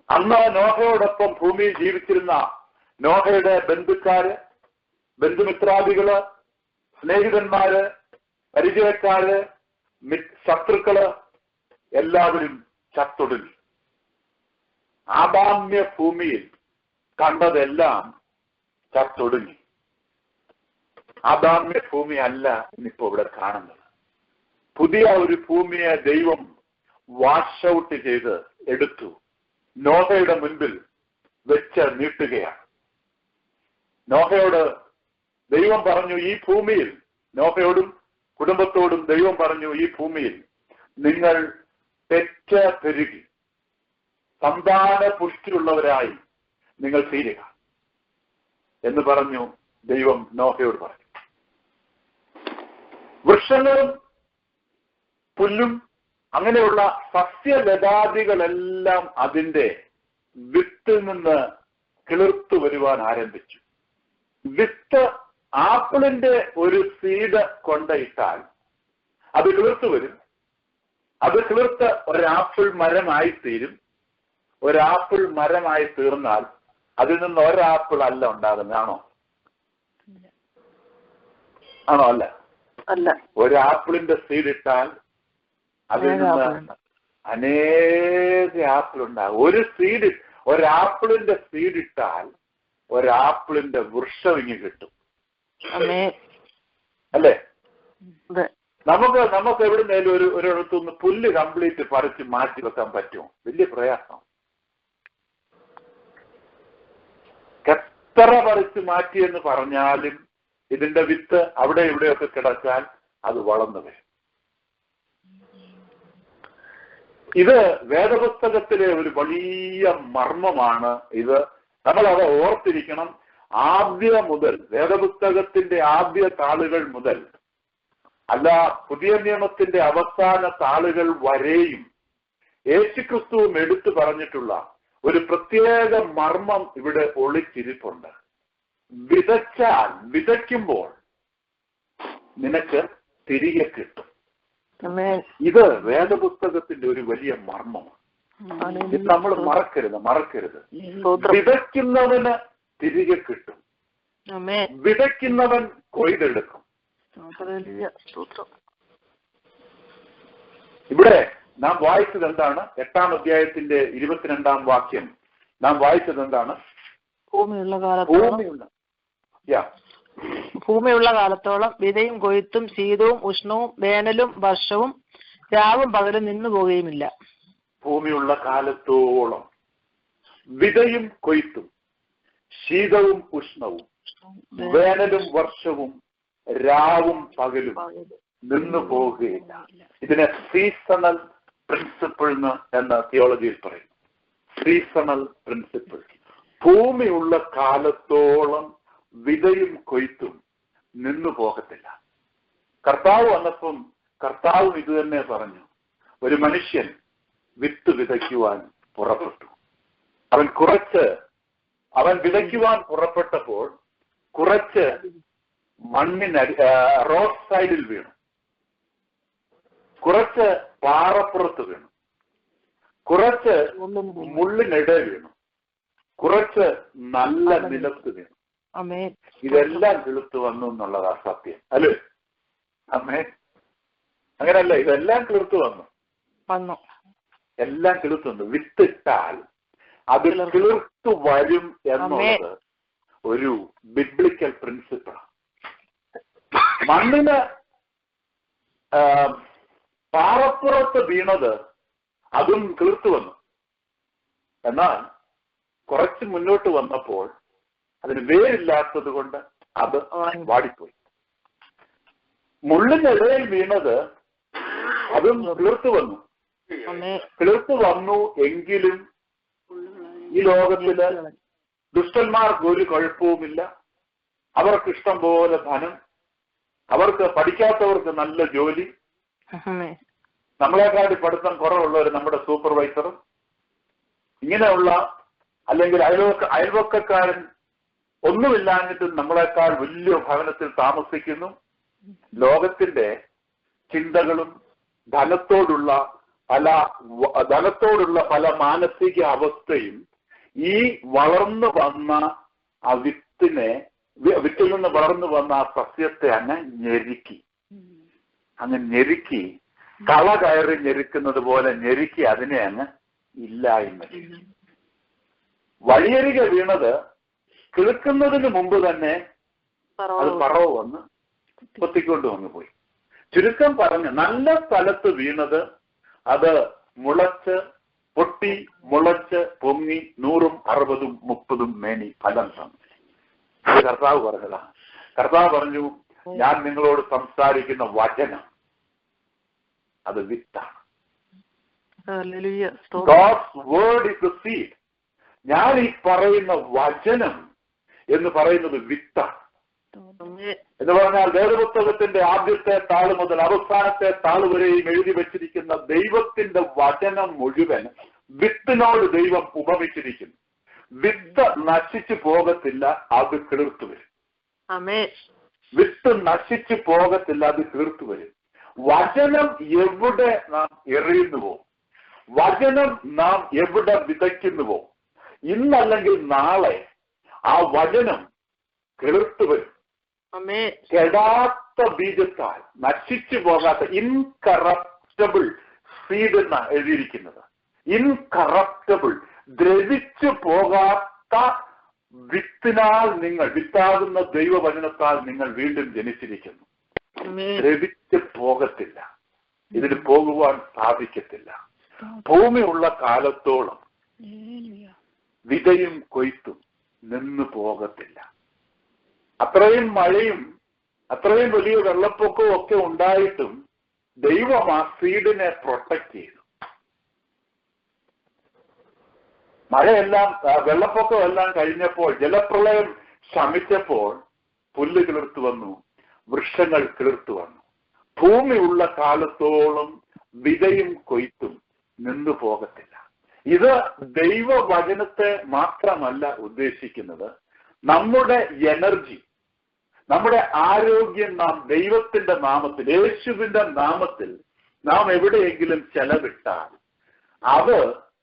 അന്ന് നോഹയോടൊപ്പം ഭൂമിയിൽ ജീവിച്ചിരുന്ന നോഹയുടെ ബന്ധുമിത്രാദികള്, സ്നേഹിതന്മാര്, പരിചയക്കാര്, ശത്രുക്കള് എല്ലാവരും ചത്തൊടുങ്ങി. ആദാമ്യ ഭൂമിയിൽ കണ്ടതെല്ലാം ചത്തൊടുങ്ങി. ആദാമ്യ ഭൂമി അല്ല ഇന്നിപ്പോ ഇവിടെ കാണുന്നത്. പുതിയ ഒരു ഭൂമിയെ ദൈവം വാഷ് ഔട്ട് ചെയ്ത് എടുത്തു നോഹയുടെ മുൻപിൽ വെച്ച് നീട്ടുകയാണ്. നോഹയോട് ദൈവം പറഞ്ഞു, ഈ ഭൂമിയിൽ, നോഹയോടും കുടുംബത്തോടും ദൈവം പറഞ്ഞു, ഈ ഭൂമിയിൽ നിങ്ങൾ പെറ്റ് പെരുകി സന്താന പുഷ്ടിയുള്ളവരായി നിങ്ങൾ തീരുക എന്ന് പറഞ്ഞു ദൈവം നോഹയോട് പറഞ്ഞു. വൃക്ഷങ്ങളും പുല്ലും അങ്ങനെയുള്ള സസ്യലതാദികളെല്ലാം അതിന്റെ വിത്തിൽ നിന്ന് കിളിർത്തു വരുവാൻ ആരംഭിച്ചു. വിത്ത് ആപ്പിളിന്റെ ഒരു സീഡ് കൊണ്ടിട്ടാൽ അത് കിളിർത്തു വരും. അത് കിളിർത്ത് ഒരാപ്പിൾ മരമായി തീരും. ഒരാപ്പിൾ മരമായി തീർന്നാൽ അതിൽ നിന്ന് ഒരാപ്പിൾ അല്ല ഉണ്ടാകുന്നത്. ആണോ? അല്ല. ഒരാപ്പിളിന്റെ സീഡ് ഇട്ടാൽ അതിൽ നിന്ന് അനേക ആപ്പിൾ ഉണ്ടാകും. ഒരാപ്പിളിന്റെ സീഡ് ഇട്ടാൽ ഒരാപ്പിളിന്റെ വൃക്ഷം ഇങ്ങ് കിട്ടും. അല്ലേ? നമുക്ക് എവിടുന്നേലും ഒരിടത്തുനിന്ന് പുല്ല് കംപ്ലീറ്റ് പറിച്ച് മാറ്റി വെക്കാൻ പറ്റുമോ? വലിയ പ്രയാസം. എത്ര പറിച്ച് മാറ്റിയെന്ന് പറഞ്ഞാലും ഇതിന്റെ വിത്ത് അവിടെ ഇവിടെയൊക്കെ കിടക്കാൻ അത് വളർന്നു വരും. ഇത് വേദപുസ്തകത്തിലെ ഒരു വലിയ മർമ്മമാണ്. ഇത് നമ്മളത് ഓർത്തിരിക്കണം. ആദ്യം മുതൽ, വേദപുസ്തകത്തിന്റെ ആദ്യ താളുകൾ മുതൽ, അല്ല പുതിയ നിയമത്തിന്റെ അവസാന താളുകൾ വരെയും യേശുക്രിസ്തുവും എടുത്തു പറഞ്ഞിട്ടുള്ള ഒരു പ്രത്യേക മർമ്മം ഇവിടെ ഒളിച്ചിരിപ്പുണ്ട്. വിതയ്ക്കുമ്പോൾ നിനക്ക് തിരികെ കിട്ടും. ഇത് വേദപുസ്തകത്തിന്റെ ഒരു വലിയ മർമ്മമാണ്. ഇത് നമ്മൾ മറക്കരുത്. വിതയ്ക്കുന്നവന് തിരികെ കിട്ടും. വിതയ്ക്കുന്നവൻ കൊയ്തെടുക്കും. ഇവിടെ നാം വായിച്ചത് എന്താണ്? 8-ാം അധ്യായത്തിന്റെ 22-ാം വാക്യം നാം വായിച്ചത് എന്താണ്? ഭൂമിയുള്ള കാലത്തോളം വിതയും കൊയ്ത്തും ശീതവും ഉഷ്ണവും വേനലും വർഷവും രാവും പകലും നിന്നു പോകുകയുമില്ല. ഭൂമിയുള്ള കാലത്തോളം വിതയും കൊയ്ത്തും ശീതവും ഉഷ്ണവും വേനലും വർഷവും രാവും പകലും നിന്നു പോവുകയില്ല. ഇതിനെ സീസണൽ പ്രിൻസിപ്പിൾ എന്ന് തിയോളജിയിൽ പറയുന്നു. Seasonal principle. ഭൂമിയുള്ള കാലത്തോളം വിതയും കൊയ്ത്തും നിന്നു പോകത്തില്ല. കർത്താവ് വന്നപ്പം കർത്താവും ഇത് തന്നെ പറഞ്ഞു. ഒരു മനുഷ്യൻ വിത്ത് വിതയ്ക്കുവാൻ പുറപ്പെട്ടു. അവൻ വിതയ്ക്കുവാൻ പുറപ്പെട്ടപ്പോൾ കുറച്ച് റോഡ് സൈഡിൽ വീണു, കുറച്ച് പാറപ്പുറത്ത് വീണു, കുറച്ച് മുള്ളിനിടെ വീണു, കുറച്ച് നല്ല നിലത്ത് വീണു. ഇതെല്ലാം കിളുത്ത് വന്നു എന്നുള്ളതാ സത്യം, അല്ലേ? അമ്മേ, അങ്ങനല്ല, ഇതെല്ലാം കിളുത്ത് വന്നു. എല്ലാം കിളുത്തുണ്ട്. വിത്തിട്ടാൽ അത് കിളിർത്തു വരും എന്നുള്ളത് ഒരു ബിബ്ലിക്കൽ പ്രിൻസിപ്പിളാണ്. മണ്ണിന് പാറപ്പുറത്ത് വീണത് അതും കിളിർത്തു വന്നു. എന്നാൽ കുറച്ച് മുന്നോട്ട് വന്നപ്പോൾ അതിന് വേരില്ലാത്തത് കൊണ്ട് അത് വാടിപ്പോയി. മുള്ളിനിടയിൽ വീണത് അതും കിളിർത്തു വന്നു. കിളിർത്തു വന്നു എങ്കിലും ഈ ലോകത്തില് ദുഷ്ടന്മാർക്ക് ഒരു കുഴപ്പവുമില്ല. അവർക്ക് ഇഷ്ടം പോലെ ധനം, അവർക്ക് പഠിക്കാത്തവർക്ക് നല്ല ജോലി, നമ്മളെക്കാട്ടി പഠിത്തം കുറവുള്ളവർ നമ്മുടെ സൂപ്പർവൈസറും, ഇങ്ങനെയുള്ള അല്ലെങ്കിൽ അയൽവക്കക്കാരൻ ഒന്നുമില്ലാഞ്ഞിട്ടും നമ്മളെക്കാൾ വലിയ ഭവനത്തിൽ താമസിക്കുന്നു. ലോകത്തിന്റെ ചിന്തകളും ധനത്തോടുള്ള പല മാനസിക അവസ്ഥയും ഈ വളർന്നു വന്ന ആ വിത്തിൽ നിന്ന് വളർന്നു വന്ന ആ സസ്യത്തെ അങ്ങ് ഞെരുക്കി കള കയറി ഞെരുക്കുന്നത് പോലെ ഞെരുക്കി അതിനെ അങ്ങ് ഇല്ലായ്മ. വഴിയരികെ വീണത് കിളുക്കുന്നതിന് മുമ്പ് തന്നെ അത് പറവ് വന്ന് പൊത്തിക്കൊണ്ട് വന്നു പോയി. ചുരുക്കം പറഞ്ഞ് നല്ല സ്ഥലത്ത് വീണത് അത് മുളച്ച് പൊട്ടി മുളച്ച് പൊങ്ങി 100, 60, 30 മേനി ഫലം തന്നു. കർത്താവ് പറഞ്ഞതാ. കർത്താവ് പറഞ്ഞു, ഞാൻ നിങ്ങളോട് സംസാരിക്കുന്ന വചനം അത് വിത്താണ്. God's word is the seed. ഞാൻ ഈ പറയുന്ന വചനം എന്ന് പറയുന്നത് വിത്താണ്. എന്ന് പറഞ്ഞാൽ വേദപുസ്തകത്തിന്റെ ആദ്യത്തെ താള് മുതൽ അവസാനത്തെ താള് വരെയും എഴുതി വെച്ചിരിക്കുന്ന ദൈവത്തിന്റെ വചനം മുഴുവൻ വിത്തിനോട് ദൈവം ഉപമിച്ചിരിക്കുന്നു. വിത്ത് നശിച്ചു പോകത്തില്ല, അത് കിളിർത്തു വരും. വിത്ത് നശിച്ചു പോകത്തില്ല, അത് കിളിർത്തു വരും. വചനം എവിടെ നാം എറിയുന്നുവോ, വചനം നാം എവിടെ വിതയ്ക്കുന്നുവോ, ഇന്നല്ലെങ്കിൽ നാളെ ആ വചനം കിളിർത്തു വരും. കെടാത്ത ബീജത്താൽ, നശിച്ചു പോകാത്ത ഇൻകറപ്റ്റബിൾ സീഡ് എന്നാണ് എഴുതിയിരിക്കുന്നത്. ഇൻകറപ്റ്റബിൾ, ദ്രവിച്ചു പോകാത്ത വിത്തിനാൽ വിത്താകുന്ന ദൈവവചനത്താൽ നിങ്ങൾ വീണ്ടും ജനിച്ചിരിക്കുന്നു. ദ്രവിച്ചു പോകത്തില്ല, ഇതിന് പോകുവാൻ സാധിക്കത്തില്ല. ഭൂമിയുള്ള കാലത്തോളം വിതയും കൊയ്ത്തും നിന്നു പോകത്തില്ല. അത്രയും മഴയും അത്രയും വലിയ വെള്ളപ്പൊക്കവും ഒക്കെ ഉണ്ടായിട്ടും ദൈവം ആ സീഡിനെ പ്രൊട്ടക്ട് ചെയ്തു. മഴയെല്ലാം വെള്ളപ്പൊക്കമെല്ലാം കഴിഞ്ഞപ്പോൾ, ജലപ്രളയം ശമിച്ചപ്പോൾ പുല്ല് കിളിർത്തു വന്നു, വൃക്ഷങ്ങൾ കിളിർത്തു വന്നു. ഭൂമിയുള്ള കാലത്തോളം വിതയും കൊയ്ത്തും നിന്നു പോകത്തില്ല. ഇത് ദൈവവചനത്തെ മാത്രമല്ല ഉദ്ദേശിക്കുന്നത്. നമ്മുടെ എനർജി, നമ്മുടെ ആരോഗ്യം നാം ദൈവത്തിന്റെ നാമത്തിൽ, യേശുവിന്റെ നാമത്തിൽ നാം എവിടെയെങ്കിലും ചെലവിട്ടാൽ അത്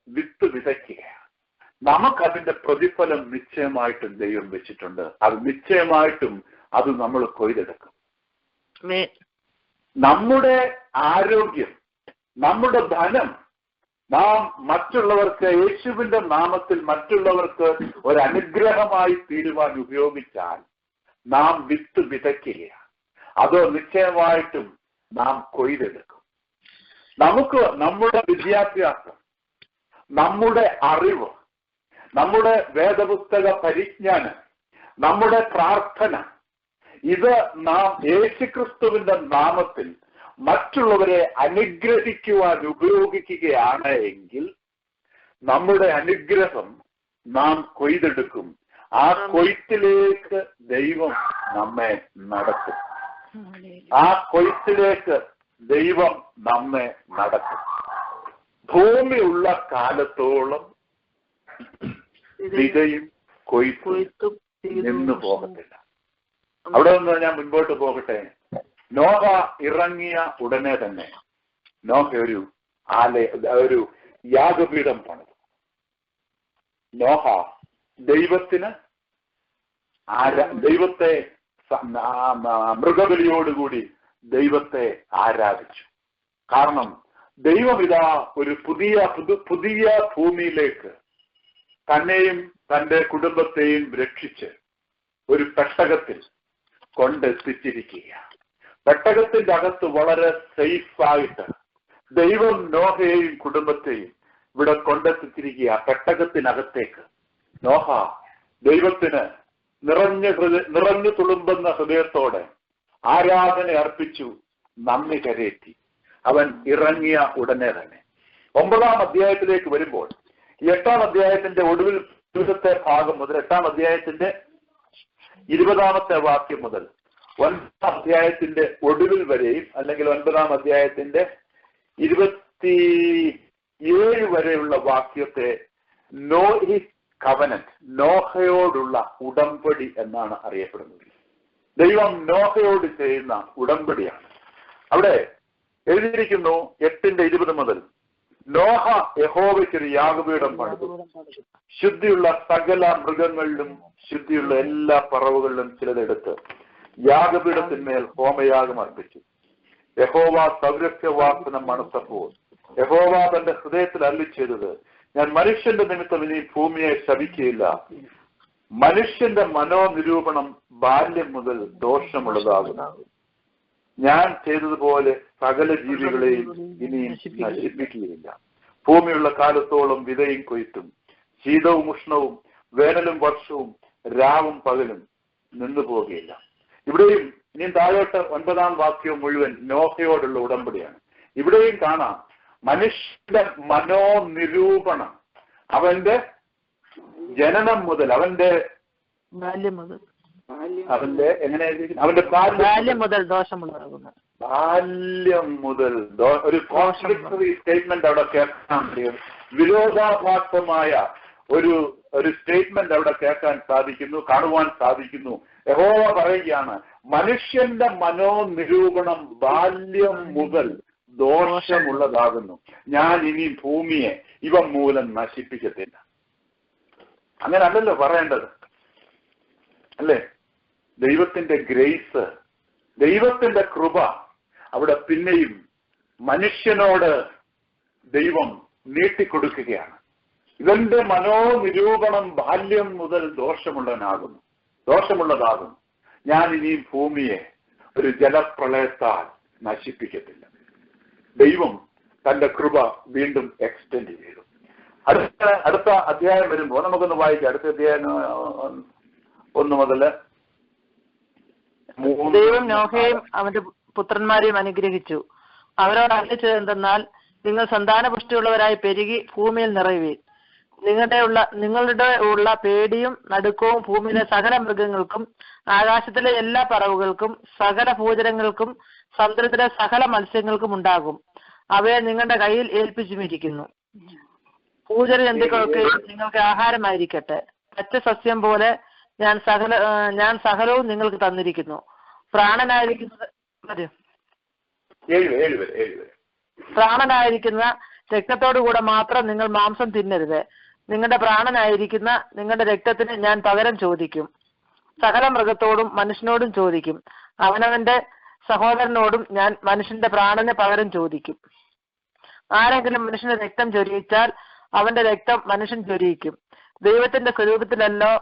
വിത്ത് വിതയ്ക്കുകയാണ്. നമുക്കതിന്റെ പ്രതിഫലം നിശ്ചയമായിട്ടും ദൈവം വെച്ചിട്ടുണ്ട്. അത് നിശ്ചയമായിട്ടും അത് നമ്മൾ കൊയ്തെടുക്കും. നമ്മുടെ ആരോഗ്യം, നമ്മുടെ ധനം നാം മറ്റുള്ളവർക്ക്, യേശുവിന്റെ നാമത്തിൽ മറ്റുള്ളവർക്ക് ഒരു അനുഗ്രഹമായി തീരുവാൻ ഉപയോഗിച്ചാൽ നാം വിത്ത് വിതയ്ക്കുകയാണ്. അത് നിശ്ചയമായിട്ടും നാം കൊയ്തെടുക്കും. നമുക്ക് നമ്മുടെ വിദ്യാഭ്യാസം, നമ്മുടെ അറിവ്, നമ്മുടെ വേദപുസ്തക പരിജ്ഞാനം, നമ്മുടെ പ്രാർത്ഥന, ഇത് നാം യേശുക്രിസ്തുവിന്റെ നാമത്തിൽ മറ്റുള്ളവരെ അനുഗ്രഹിക്കുവാൻ ഉപയോഗിക്കുകയാണ് എങ്കിൽ നമ്മുടെ അനുഗ്രഹം നാം കൊയ്തെടുക്കും. ആ കൊയ്ത്തിലേക്ക് ദൈവം നമ്മെ നടത്തും. ആ കൊയ്ത്തിലേക്ക് ദൈവം നമ്മെ നടത്തും. ഭൂമിയുള്ള കാലത്തോളം വിതയും കൊയ്ത്തും നിന്നു പോകത്തില്ല. അവിടെ നിന്ന് ഞാൻ മുൻപോട്ട് പോകട്ടെ. നോഹ ഇറങ്ങിയ ഉടനെ തന്നെ നോഹ ഒരു യാഗപീഠം പണിതു. നോഹ ദൈവത്തെ മൃഗബലിയോടുകൂടി ദൈവത്തെ ആരാധിച്ചു. കാരണം ദൈവം ഇതാ ഒരു പുതിയ ഭൂമിയിലേക്ക് തന്നെയും തന്റെ കുടുംബത്തെയും രക്ഷിച്ച് ഒരു പെട്ടകത്തിൽ കൊണ്ടെത്തിച്ചിരിക്കുകയാണ്. പെട്ടകത്തിന്റെ അകത്ത് വളരെ സേഫായിട്ട് ദൈവം നോഹയെയും കുടുംബത്തെയും ഇവിടെ കൊണ്ടെത്തിച്ചിരിക്കുക. പെട്ടകത്തിനകത്തേക്ക് നോഹ ദൈവത്തിന് നിറഞ്ഞു തുളുമ്പുന്ന ഹൃദയത്തോടെ ആരാധന അർപ്പിച്ചു, നന്ദി കരേറ്റി. അവൻ ഇറങ്ങിയ ഉടനെ തന്നെ 9-ാം അധ്യായത്തിലേക്ക് വരുമ്പോൾ, 8-ാം അധ്യായത്തിന്റെ ഒടുവിൽ ഭാഗം മുതൽ 8-ാം അധ്യായത്തിന്റെ 20-ാമത്തെ വാക്യം മുതൽ 9-ാം അധ്യായത്തിന്റെ ഒടുവിൽ വരെയും, അല്ലെങ്കിൽ 9-ാം അധ്യായത്തിന്റെ 27 വരെയുള്ള വാക്യത്തെ നോഹിസ് കവനന്റ്, നോഹയോടുള്ള ഉടമ്പടി എന്നാണ് അറിയപ്പെടുന്നത്. ദൈവം നോഹയോട് ചെയ്യുന്ന ഉടമ്പടിയാണ്. അവിടെ എഴുതിയിരിക്കുന്നു 8:20 മുതൽ, നോഹ യഹോവയ്ക്കൊരു യാഗപീഠം പണിതു, ശുദ്ധിയുള്ള സകല മൃഗങ്ങളിലും ശുദ്ധിയുള്ള എല്ലാ പറവുകളിലും ചിലതെടുത്ത് യാഗപീഠത്തിന്മേൽ ഹോമയാഗം അർപ്പിച്ചു. യഹോവ സൗരഭ്യവാസന മണത്തപ്പോൾ യഹോവ തന്റെ ഹൃദയത്തിൽ അരുളിച്ചെയ്തത്, ഞാൻ മനുഷ്യന്റെ നിമിത്തം ഇനി ഭൂമിയെ ശപിക്കുകയില്ല. മനുഷ്യന്റെ മനോനിരൂപണം ബാല്യം മുതൽ ദോഷമുള്ളതാകുന്നു. ഞാൻ ചെയ്തതുപോലെ സകല ജീവികളെയും ഇനിയും നശിപ്പിക്കുകയില്ല. ഭൂമിയുള്ള കാലത്തോളം വിതയും കൊയ്ത്തും, ശീതവും ഉഷ്ണവും, വേനലും വർഷവും, രാവും പകലും നിന്നു പോകുകയില്ല. ഇവിടെയും ഇനിയും താഴോട്ട് 9-ാം വാക്യവും മുഴുവൻ നോഹയോടുള്ള ഉടമ്പടിയാണ്. ഇവിടെയും കാണാം മനുഷ്യന്റെ മനോനിരൂപണം, അവന്റെ ജനനം മുതൽ, അവന്റെ ബാല്യം മുതൽ ദോഷമുള്ളതാകുന്നു. ബാല്യം മുതൽ ഒരു കോൺട്രഡിക്ടറി സ്റ്റേറ്റ്മെന്റ് അവിടെ കേൾക്കാൻ കഴിയും. വിരോധാഭാസമായ ഒരു സ്റ്റേറ്റ്മെന്റ് അവിടെ കേൾക്കാൻ സാധിക്കുന്നു, കാണുവാൻ സാധിക്കുന്നു. യഹോവ പറയുകയാണ്, മനുഷ്യന്റെ മനോനിരൂപണം ബാല്യം മുതൽ ദോഷമുള്ളതാകുന്നു. ഞാൻ ഇനി ഭൂമിയെ ഇവ മൂലം നശിപ്പിക്കത്തില്ല. അങ്ങനെ അല്ലല്ലോ പറയേണ്ടത്, അല്ലേ? ദൈവത്തിന്റെ ഗ്രേസ്, ദൈവത്തിന്റെ കൃപ അവിടെ പിന്നെയും മനുഷ്യനോട് ദൈവം നീട്ടിക്കൊടുക്കുകയാണ്. ഇവന്റെ മനോനിരൂപണം ബാല്യം മുതൽ ദോഷമുള്ളതാകുന്നു. ഞാൻ ഇനിയും ഭൂമിയെ ഒരു ജലപ്രളയത്താൽ നശിപ്പിക്കത്തില്ല. ദൈവം തന്റെ കൃപ വീണ്ടും എക്സ്റ്റെൻഡ് ചെയ്തു. അടുത്ത അധ്യായം വരുമ്പോൾ നമുക്കൊന്ന് വായിക്കാം. അടുത്ത അധ്യായം 1 മുതൽ 3. ദൈവം നോഹയെയും അവന്റെ പുത്രന്മാരെയും അനുഗ്രഹിച്ചു. അവരോട് അറിയിച്ചത് എന്തെന്നാൽ, നിങ്ങൾ സന്താനപുഷ്ടിയുള്ളവരായി പെരുകി ഭൂമിയിൽ നിറയുവീൻ. നിങ്ങളുടെ ഉള്ള പേടിയും നടുക്കവും ഭൂമിയിലെ സകല മൃഗങ്ങൾക്കും ആകാശത്തിലെ എല്ലാ പറവുകൾക്കും സകല ഭൂചരങ്ങൾക്കും സമുദ്രത്തിലെ സകല മത്സ്യങ്ങൾക്കും ഉണ്ടാകും. അവയെ നിങ്ങളുടെ കയ്യിൽ ഏൽപ്പിച്ചുമിരിക്കുന്നു. ഭൂചര ജന്തുക്കൾക്ക് നിങ്ങൾക്ക് ആഹാരമായിരിക്കട്ടെ. പച്ച സസ്യം പോലെ ഞാൻ സകലവും നിങ്ങൾക്ക് തന്നിരിക്കുന്നു. പ്രാണനായിരിക്കുന്ന രക്തത്തോടുകൂടെ മാത്രം നിങ്ങൾ മാംസം തിന്നരുത്. നിങ്ങളുടെ പ്രാണനായിരിക്കുന്ന നിങ്ങളുടെ രക്തത്തിന് ഞാൻ പകരം ചോദിക്കും. സകല മൃഗത്തോടും മനുഷ്യനോടും ചോദിക്കും. അവനവന്റെ സഹോദരനോടും ഞാൻ മനുഷ്യന്റെ പ്രാണന് പകരം ചോദിക്കും. ആരെങ്കിലും മനുഷ്യന്റെ രക്തം ചൊരിയിച്ചാൽ അവന്റെ രക്തം മനുഷ്യൻ ചൊരിയിക്കും. ദൈവത്തിന്റെ സ്വരൂപത്തിലല്ലോ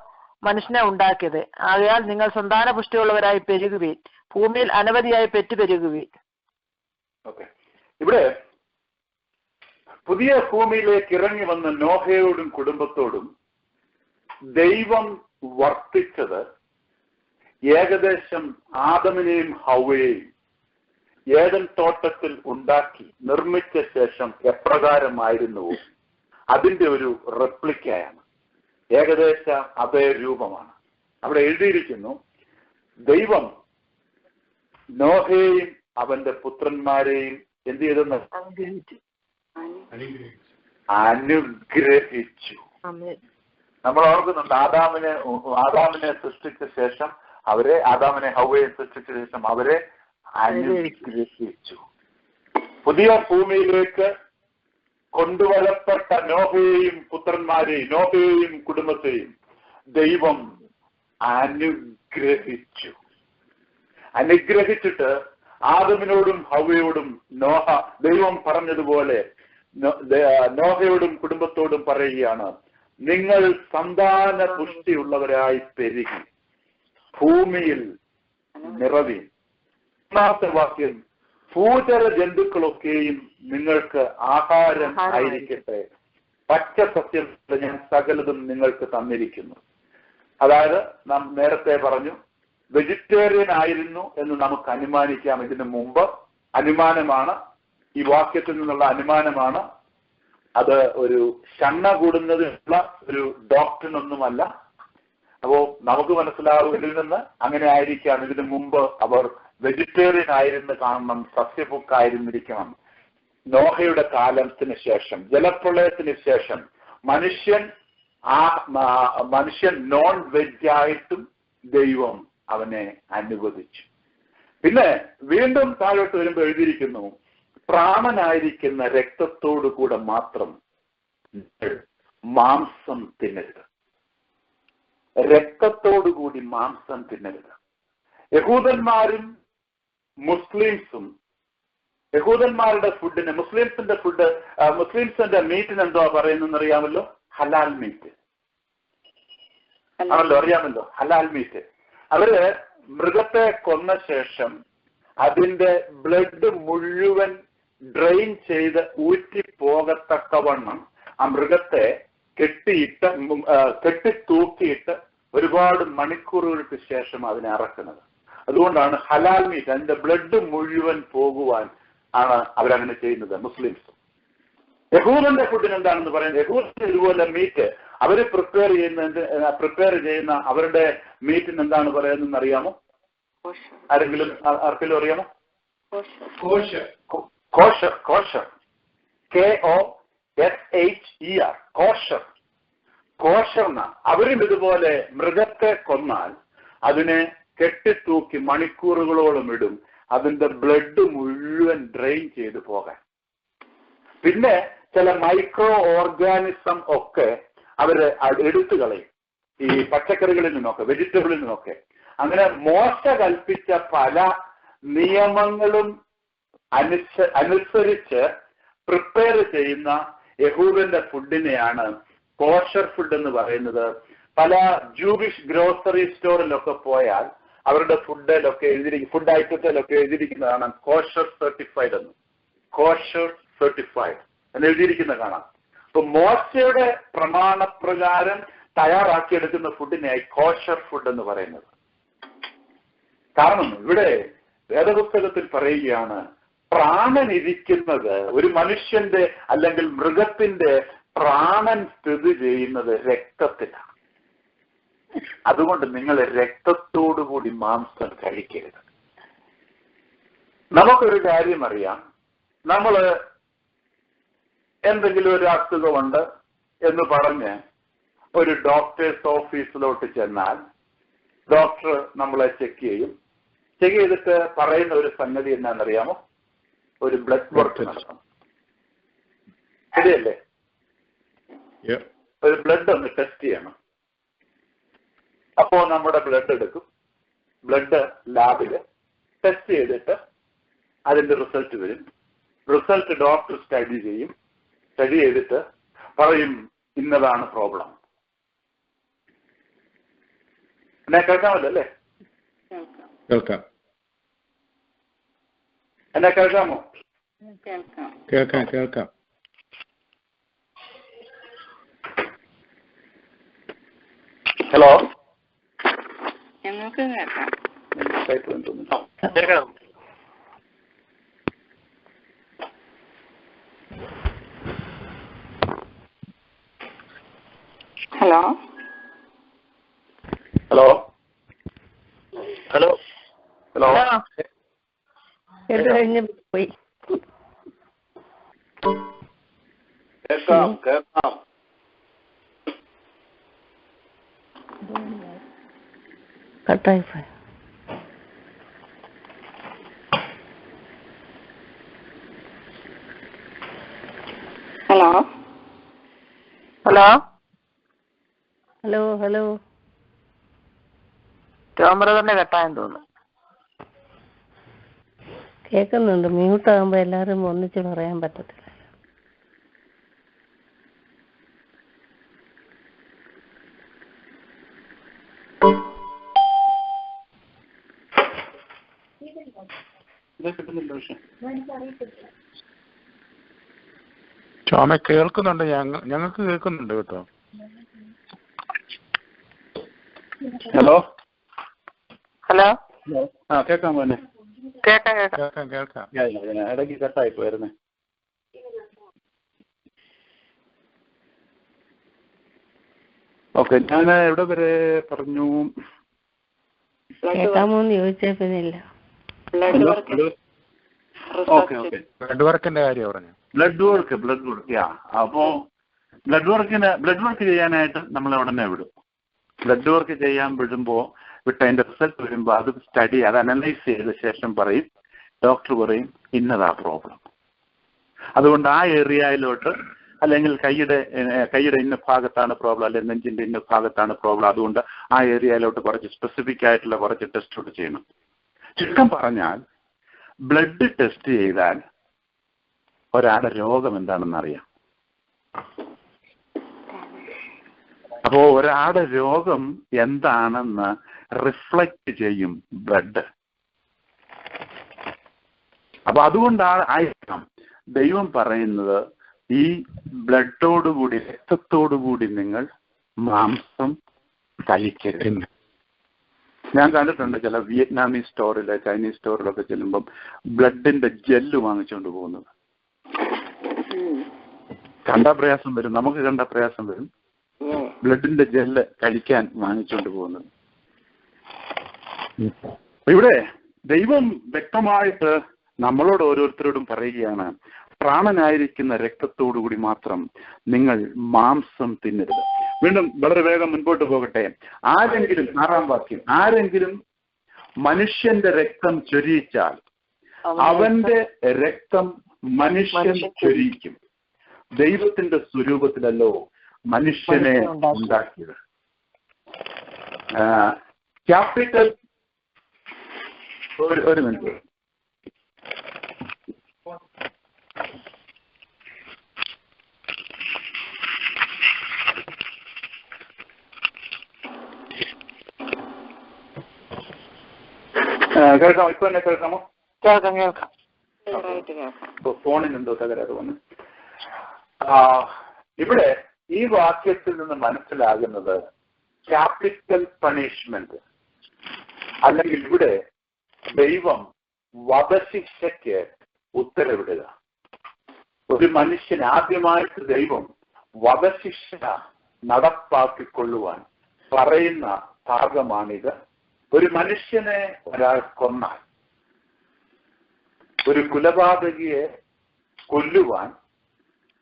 മനുഷ്യനെ ഉണ്ടാക്കിയത്. ആകയാൽ നിങ്ങൾ സന്താനപുഷ്ടിയുള്ളവരായി പെരുകുവീൻ. ഭൂമിയിൽ അനവധിയായി പെറ്റുപെരുകുവീൻ. ഇവിടെ പുതിയ ഭൂമിയിലേക്ക് ഇറങ്ങി വന്ന നോഹയോടും കുടുംബത്തോടും ദൈവം വർത്തിച്ചത് ഏകദേശം ആദമിനെയും ഹവ്വയെയും ഏദൻ തോട്ടത്തിൽ ഉണ്ടാക്കി നിർമ്മിച്ച ശേഷം എപ്രകാരമായിരുന്നുവോ അതിന്റെ ഒരു റെപ്ലിക്കയാണ്, ഏകദേശ അതേ രൂപമാണ്. അവിടെ എഴുതിയിരിക്കുന്നു, ദൈവം നോഹയെയും അവന്റെ പുത്രന്മാരെയും എന്ത് ചെയ്തെന്ന് അനുഗ്രഹിച്ചു. നമ്മൾ ഓർക്കുന്നുണ്ട്, ആദാമിനെ സൃഷ്ടിച്ച ശേഷം ആദാമിനെ ഹവ്വയെ സൃഷ്ടിച്ച ശേഷം അവരെ അനുഗ്രഹിച്ചു. പുതിയ ഭൂമിയിലേക്ക് കൊണ്ടുവരപ്പെട്ട നോഹയെയും പുത്രന്മാരെയും നോഹയെയും കുടുംബത്തെയും ദൈവം അനുഗ്രഹിച്ചിട്ട് ആദമിനോടും ഹവ്വയോടും ദൈവം പറഞ്ഞതുപോലെ നോഹയോടും കുടുംബത്തോടും പറയുകയാണ്, നിങ്ങൾ സന്താന പുഷ്ടിയുള്ളവരായി പെരുകി ഭൂമിയിൽ നിറവി. ഒന്നാമത്തെ വാക്യം, ഭൂചര ജന്തുക്കളൊക്കെയും നിങ്ങൾക്ക് ആഹാരം ആയിരിക്കട്ടെ, പച്ച സസ്യം ഞാൻ സകലതും നിങ്ങൾക്ക് തന്നിരിക്കുന്നു. അതായത് നാം നേരത്തെ പറഞ്ഞു വെജിറ്റേറിയൻ ആയിരുന്നു എന്ന് നമുക്ക് അനുമാനിക്കാം. ഇതിനു മുമ്പ് അനുമാനമാണ്, ഈ വാക്യത്തിൽ നിന്നുള്ള അനുമാനമാണ്. അത് ഒരു ഷണ്ണ കൂടുന്നതിനുള്ള ഒരു ഡോക്ടറിനൊന്നുമല്ല. അപ്പോ നമുക്ക് മനസ്സിലാവും ഇതിൽ നിന്ന് അങ്ങനെ ആയിരിക്കാം. ഇതിനു മുമ്പ് അവർ വെജിറ്റേറിയൻ ആയിരുന്നു കാണണം, സസ്യഭുക്കായിരുന്നിരിക്കണം. നോഹയുടെ കാലത്തിന് ശേഷം, ജലപ്രളയത്തിന് ശേഷം മനുഷ്യൻ നോൺ വെജ് ആയിട്ടും ദൈവം അവനെ അനുവദിച്ചു. പിന്നെ വീണ്ടും താഴോട്ട് വരുമ്പോൾ എഴുതിയിരിക്കുന്നു, പ്രാണനായിരിക്കുന്ന രക്തത്തോടു കൂടെ മാത്രം മാംസം തിന്നരുത്. രക്തത്തോടുകൂടി മാംസം തിന്നരുത്. യഹൂദന്മാരും മുസ്ലിംസും യഹൂദന്മാരുടെ ഫുഡിന് മുസ്ലിംസിന്റെ മീറ്റിന് എന്തോ പറയുന്നെന്ന് അറിയാമല്ലോ? ഹലാൽ മീറ്റ് ആണല്ലോ, അറിയാമല്ലോ ഹലാൽ മീറ്റ്. അവര് മൃഗത്തെ കൊന്ന ശേഷം അതിന്റെ ബ്ലഡ് മുഴുവൻ ഡ്രെയിൻ ചെയ്ത് ഊറ്റിപ്പോകത്തക്കവണ്ണം ആ മൃഗത്തെ കെട്ടിത്തൂക്കിയിട്ട് ഒരുപാട് മണിക്കൂറുകൾക്ക് ശേഷം അതിനെ അറക്കുന്നത്. അതുകൊണ്ടാണ് ഹലാൽ മീറ്റ്, അതിന്റെ ബ്ലഡ് മുഴുവൻ പോകുവാൻ ആണ് അവരങ്ങനെ ചെയ്യുന്നത് മുസ്ലിംസ്. യഹൂദന്റെ ഫുഡിന് എന്താണെന്ന് പറയുന്നത്? യഹൂദന് ഇതുപോലെ മീറ്റ് അവര് പ്രിപ്പയർ ചെയ്യുന്ന അവരുടെ മീറ്റിന് എന്താണ് പറയുന്നതെന്ന് അറിയാമോ? ആർക്കെങ്കിലും അറിയാമോ? Kosher, KOSHER, kosher. അവരും ഇതുപോലെ മൃഗത്തെ കൊന്നാൽ അതിനെ കെട്ടിത്തൂക്കി മണിക്കൂറുകളോളം ഇടും, അതിന്റെ ബ്ലഡ് മുഴുവൻ ഡ്രെയിൻ ചെയ്ത് പോകാൻ. പിന്നെ ചില മൈക്രോ ഓർഗാനിസം ഒക്കെ അവര് എടുത്തു കളയും, ഈ പച്ചക്കറികളിൽ നിന്നൊക്കെ, വെജിറ്റബിളിൽ നിന്നൊക്കെ. അങ്ങനെ മോശ കൽപ്പിച്ച പല നിയമങ്ങളും അനുസരിച്ച് പ്രിപ്പയർ ചെയ്യുന്ന യഹൂദന്റെ ഫുഡിനെയാണ് കോഷർ ഫുഡ് എന്ന് പറയുന്നത്. പല ജൂവിഷ് ഗ്രോസറി സ്റ്റോറിലൊക്കെ പോയാൽ അവരുടെ ഫുഡ് ഐറ്റത്തിലൊക്കെ എഴുതിയിരിക്കുന്നതാണ് കോഷർ സർട്ടിഫൈഡ് എന്ന്. കോഷർ സർട്ടിഫൈഡ് എന്ന് എഴുതിയിരിക്കുന്നത് കാണാം. അപ്പൊ മോശയുടെ പ്രമാണപ്രകാരം തയ്യാറാക്കിയെടുക്കുന്ന ഫുഡിനെയായി കോഷർ ഫുഡ് എന്ന് പറയുന്നത്. കാരണം ഇവിടെ വേദപുസ്തകത്തിൽ പറയുകയാണ്, പ്രാണൻ ഇരിക്കുന്നത്, ഒരു മനുഷ്യന്റെ അല്ലെങ്കിൽ മൃഗത്തിന്റെ പ്രാണൻ സ്ഥിതി ചെയ്യുന്നത് രക്തത്തിലാണ്. അതുകൊണ്ട് നിങ്ങൾ രക്തത്തോടുകൂടി മാംസം കഴിക്കരുത്. നമുക്കൊരു കാര്യം അറിയാം, നമ്മള് എന്തെങ്കിലും ഒരു അസുഖമുണ്ട് എന്ന് പറഞ്ഞ് ഒരു ഡോക്ടേഴ്സ് ഓഫീസിലോട്ട് ചെന്നാൽ ഡോക്ടർ നമ്മളെ ചെക്ക് ചെയ്തിട്ട് പറയുന്ന ഒരു സംഗതി എന്നാണെന്നറിയാമോ? ഒരു ബ്ലഡ് വർക്ക് നടത്തണം. ശരിയല്ലേ? ഒരു ബ്ലഡ് ഒന്ന് ടെസ്റ്റ് ചെയ്യണം. അപ്പോ നമ്മുടെ ബ്ലഡ് എടുക്കും, ബ്ലഡ് ലാബില് ടെസ്റ്റ് ചെയ്തിട്ട് അതിന്റെ റിസൾട്ട് വരും. റിസൾട്ട് ഡോക്ടർ സ്റ്റഡി ചെയ്തിട്ട് പറയും ഇന്നതാണ് പ്രോബ്ലം. എന്നെ കേൾക്കാമല്ലോ അല്ലേ? എന്നെ കേൾക്കാമോ? കേൾക്കാം. ഹലോ, ഞങ്ങൾക്ക് കേൾക്കാം. ഹലോ ഹലോ ഹലോ ഹലോ കേട്ട് കഴിഞ്ഞ് പോയി. കേൾക്കാം കേൾക്കാം. കട്ടായി പോയി. Hello hello hello hello camera തന്നെ കട്ടായെന്ന് തോന്നുന്നു. കേൾക്കുന്നുണ്ട്. മ്യൂട്ടാകുമ്പോ എല്ലാരും ഒന്നിച്ച് പറയാൻ പറ്റത്തില്ല. ചോമ കേൾക്കുന്നുണ്ട്, ഞങ്ങൾക്ക് കേൾക്കുന്നുണ്ട് കേട്ടോ. ഹലോ ഹലോ ആ കേൾക്കാൻ പോലെ കേക്കാം കേൾക്കാം കേൾക്കാം. ഇടയ്ക്ക് കട്ടായി പോയിരുന്നേ. ഓക്കെ, ഞാൻ എവിടെ വരെ പറഞ്ഞു? കേൾക്കാമോന്ന് ചോദിച്ചാ പിന്നെ ഇല്ല. ഓക്കെ ഓക്കെ, ബ്ലഡ് വർക്കിന്റെ കാര്യം പറഞ്ഞു. ബ്ലഡ് വർക്ക് യാ. അപ്പോ ബ്ലഡ് വർക്ക് ചെയ്യാനായിട്ട് നമ്മൾ ഉടനെ വിടും. ബ്ലഡ് വർക്ക് ചെയ്യാൻ വിട്ട് അതിന്റെ റിസൾട്ട് വരുമ്പോൾ അത് അത് അനലൈസ് ചെയ്ത ശേഷം പറയും, ഡോക്ടർ പറയും ഇന്നതാ പ്രോബ്ലം. അതുകൊണ്ട് ആ ഏരിയയിലോട്ട്, അല്ലെങ്കിൽ കൈയുടെ ഇന്ന ഭാഗത്താണ് പ്രോബ്ലം, അല്ലെങ്കിൽ നെഞ്ചിന്റെ ഇന്ന ഭാഗത്താണ് പ്രോബ്ലം, അതുകൊണ്ട് ആ ഏരിയയിലോട്ട് കുറച്ച് സ്പെസിഫിക് ആയിട്ടുള്ള കുറച്ച് ടെസ്റ്റ് ചെയ്യണം. ചുരുക്കം പറഞ്ഞാൽ ബ്ലഡ് ടെസ്റ്റ് ചെയ്താൽ ഒരാളുടെ രോഗം എന്താണെന്ന് അറിയാം. അപ്പോ ഒരാളുടെ രോഗം എന്താണെന്ന് റിഫ്ലക്ട് ചെയ്യും ബ്ലഡ്. അപ്പൊ ആയിരിക്കാം ദൈവം പറയുന്നത് ഈ ബ്ലഡോടുകൂടി, രക്തത്തോടുകൂടി നിങ്ങൾ മാംസം കഴിക്കരുത്. ഞാൻ കണ്ടിട്ടുണ്ട് ചില വിയറ്റ്നാമീസ് സ്റ്റോറില്, ചൈനീസ് സ്റ്റോറിലൊക്കെ ചെല്ലുമ്പം ബ്ലഡിന്റെ ജെല്ല് വാങ്ങിച്ചുകൊണ്ട് പോകുന്നത്. കണ്ട പ്രയാസം വരും, നമുക്ക് കണ്ട പ്രയാസം വരും. ബ്ലഡിന്റെ ജെല്ല് കഴിക്കാൻ വാങ്ങിച്ചുകൊണ്ട് പോകുന്നത്. ഇവിടെ ദൈവം വ്യക്തമായിട്ട് നമ്മളോട് ഓരോരുത്തരോടും പറയുകയാണ്, പ്രാണനായിരിക്കുന്ന രക്തത്തോടുകൂടി മാത്രം നിങ്ങൾ മാംസം തിന്നരുത്. വീണ്ടും വളരെ വേഗം മുൻപോട്ട് പോകട്ടെ. ആരെങ്കിലും, 6-ാം വാക്യം, ആരെങ്കിലും മനുഷ്യന്റെ രക്തം ചൊരിയിച്ചാൽ അവന്റെ രക്തം മനുഷ്യൻ ചൊരിയിക്കും. ദൈവത്തിന്റെ സ്വരൂപത്തിലല്ലോ മനുഷ്യനെ ഉണ്ടാക്കിയത്. ക്യാപിറ്റൽ ഒരു മിനിറ്റ്. കേൾക്കാമോ? ഇപ്പൊ തന്നെ കേൾക്കാമോ? കേൾക്കാം. ഫോണിന് എന്തോ തകരാറ് വന്നു. ഇവിടെ ഈ വാക്യത്തിൽ നിന്ന് മനസ്സിലാകുന്നത് ക്യാപിറ്റൽ പണിഷ്മെന്റ്, അല്ലെങ്കിൽ ഇവിടെ ദൈവം വധശിക്ഷയ്ക്ക് ഉത്തരവിടുക. ഒരു മനുഷ്യൻ ആദ്യമായിട്ട് ദൈവം വധശിക്ഷ നടപ്പാക്കിക്കൊള്ളുവാൻ പറയുന്ന ഭാഗമാണിത്. ഒരു മനുഷ്യനെ ഒരാൾ കൊന്നാൽ, ഒരു കുലപാതകിയെ കൊല്ലുവാൻ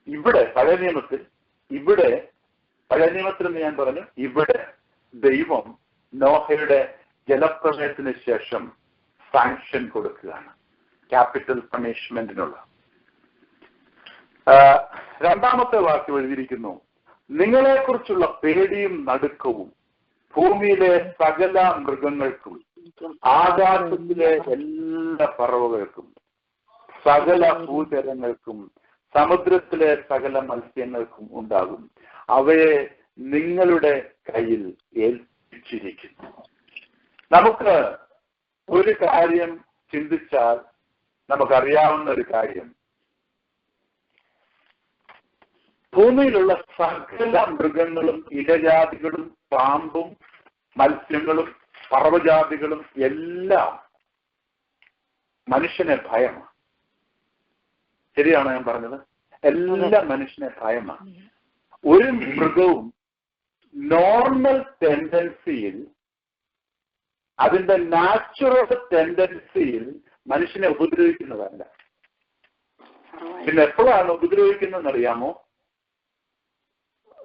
ഇവിടെ പഴയ നിയമത്തിൽ ഞാൻ പറഞ്ഞു, ഇവിടെ ദൈവം നോഹയുടെ ജലപ്രളയത്തിന് ശേഷം സാങ്ഷൻ കൊടുക്കുകയാണ് ക്യാപിറ്റൽ പണിഷ്മെന്റിനുള്ള. 2-ാമത്തെ വാക്യം എഴുതിയിരിക്കുന്നു, നിങ്ങളെക്കുറിച്ചുള്ള പേടിയും നടുക്കവും ഭൂമിയിലെ സകല മൃഗങ്ങൾക്കും, ആകാശത്തിലെ എല്ലാ പറവകൾക്കും, സകല ഭൂചരങ്ങൾക്കും, സമുദ്രത്തിലെ സകല മത്സ്യങ്ങൾക്കും ഉണ്ടാകും. അവയെ നിങ്ങളുടെ കയ്യിൽ ഏൽപ്പിച്ചിരിക്കുന്നു. നമുക്ക് ഒരു കാര്യം ചിന്തിച്ചാൽ നമുക്കറിയാവുന്ന ഒരു കാര്യം, ഭൂമിയിലുള്ള സകല മൃഗങ്ങളും ഇഴജാതികളും പാമ്പും മത്സ്യങ്ങളും പർവ്വജാതികളും എല്ലാം മനുഷ്യനെ ഭയമാണ്. ശരിയാണോ ഞാൻ പറഞ്ഞത്? എല്ലാം മനുഷ്യനെ ഭയമാണ്. ഒരു മൃഗവും നോർമൽ ടെൻഡൻസിയിൽ, അതിന്റെ നാച്ചുറൽ ടെൻഡൻസിയിൽ മനുഷ്യനെ ഉപദ്രവിക്കുന്നതല്ല. പിന്നെ എപ്പോഴാണ് ഉപദ്രവിക്കുന്നതെന്ന് അറിയാമോ?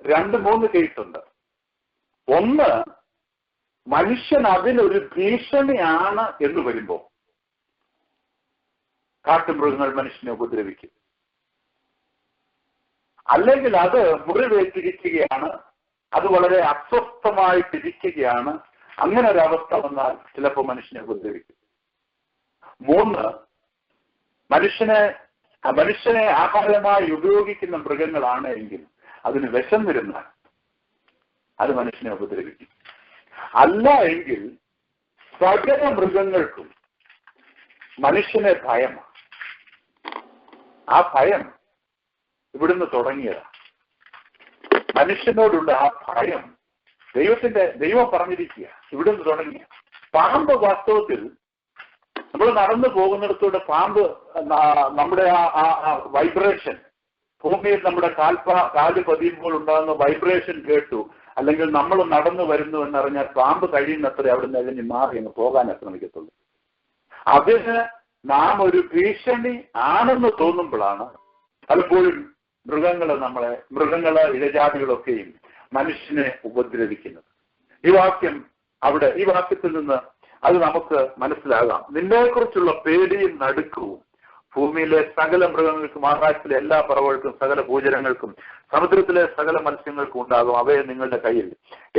2-3 കേസുണ്ട്. ഒന്ന്, മനുഷ്യൻ അതിനൊരു ഭീഷണിയാണ് എന്ന് വരുമ്പോ കാട്ടുമൃഗങ്ങൾ മനുഷ്യനെ ഉപദ്രവിക്കും. അല്ലെങ്കിൽ അത് മുറിവേറ്റിരിക്കുകയാണ്, അത് വളരെ അസ്വസ്ഥമായിട്ടിരിക്കുകയാണ്. അങ്ങനെ ഒരവസ്ഥ വന്നാൽ ചിലപ്പോൾ മനുഷ്യനെ ഉപദ്രവിക്കും. 3, മനുഷ്യനെ ആഹാരമായി ഉപയോഗിക്കുന്ന മൃഗങ്ങളാണ് എങ്കിൽ അതിന് വിഷം വരുന്നാൽ അത് മനുഷ്യനെ ഉപദ്രവിക്കും. അല്ല എങ്കിൽ സകല മൃഗങ്ങൾക്കും മനുഷ്യനെ ഭയമാണ്. ആ ഭയം ഇവിടുന്ന് തുടങ്ങിയതാണ്. മനുഷ്യനോടുള്ള ആ ഭയം ദൈവം പറഞ്ഞിരിക്കുക ഇവിടുന്ന് തുടങ്ങിയ. പാമ്പ് വാസ്തവത്തിൽ നമ്മൾ നടന്നു പോകുന്നിടത്തൂടെ പാമ്പ് നമ്മുടെ ആ വൈബ്രേഷൻ, ഭൂമിയിൽ നമ്മുടെ കാല് പതിയുമ്പോൾ ഉണ്ടാകുന്ന വൈബ്രേഷൻ കേട്ടു, അല്ലെങ്കിൽ നമ്മൾ നടന്നു വരുന്നു എന്നറിഞ്ഞാൽ പാമ്പ് കഴിയുന്നത്ര അവിടുന്ന് അതിന് മാറി അങ്ങ് പോകാൻ ശ്രമിക്കത്തുള്ളൂ. അതിന് നാം ഒരു ഭീഷണി ആണെന്ന് തോന്നുമ്പോഴാണ് പലപ്പോഴും മൃഗങ്ങള് ഇഴജാതികളൊക്കെയും മനുഷ്യനെ ഉപദ്രവിക്കുന്നത്. ഈ വാക്യത്തിൽ നിന്ന് അത് നമുക്ക് മനസ്സിലാകാം. നിന്നെക്കുറിച്ചുള്ള പേടിയും നടുക്കവും ഭൂമിയിലെ സകല മൃഗങ്ങൾക്കും, ആകാശത്തിലെ എല്ലാ പറവകൾക്കും, സകല ഭൂചരങ്ങൾക്കും, സമുദ്രത്തിലെ സകല മത്സ്യങ്ങൾക്കും ഉണ്ടാകും. അവയെ നിങ്ങളുടെ കയ്യിൽ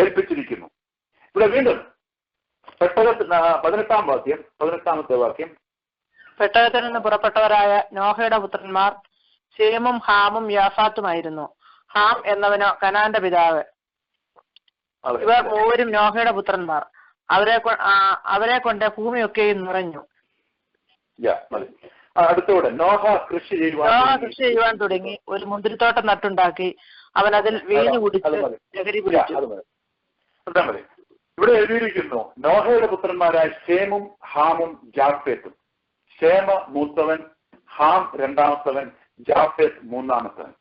ഏൽപ്പിച്ചിരിക്കുന്നു. ഇവിടെ വീണ്ടും 18-ാമത്തെ വാക്യം. പെട്ടകത്തിൽ നിന്ന് പുറപ്പെട്ടവരായ നോഹയുടെ പുത്രന്മാർ ശേമും ഹാമും യാഫാത്തുമായിരുന്നു. ഹാം എന്നവനോ കനാന്റെ പിതാവ്. ഇവർ മൂവരും നോഹയുടെ പുത്രന്മാർ. അവരെ കൊണ്ട് ഭൂമിയൊക്കെയും നിറഞ്ഞു. അടുത്തോടെ നോഹ കൃഷി ചെയ്യുവാൻ തുടങ്ങി. ഒരു മുന്തിരിത്തോട്ടം നട്ടുണ്ടാക്കി. അവൻ അതിൽ വീഞ്ഞു കുടിച്ച് ലഹരി പിടിച്ചു. ഇവിടെ എഴുതിയിരിക്കുന്നു നോഹയുടെ പുത്രന്മാരായ ശേമും ഹാമും ജാഫേത്തും. ശേമ മൂത്തവൻ, ഹാം രണ്ടാമത്തവൻ, ജാഫേത്ത് മൂന്നാമത്തവൻ.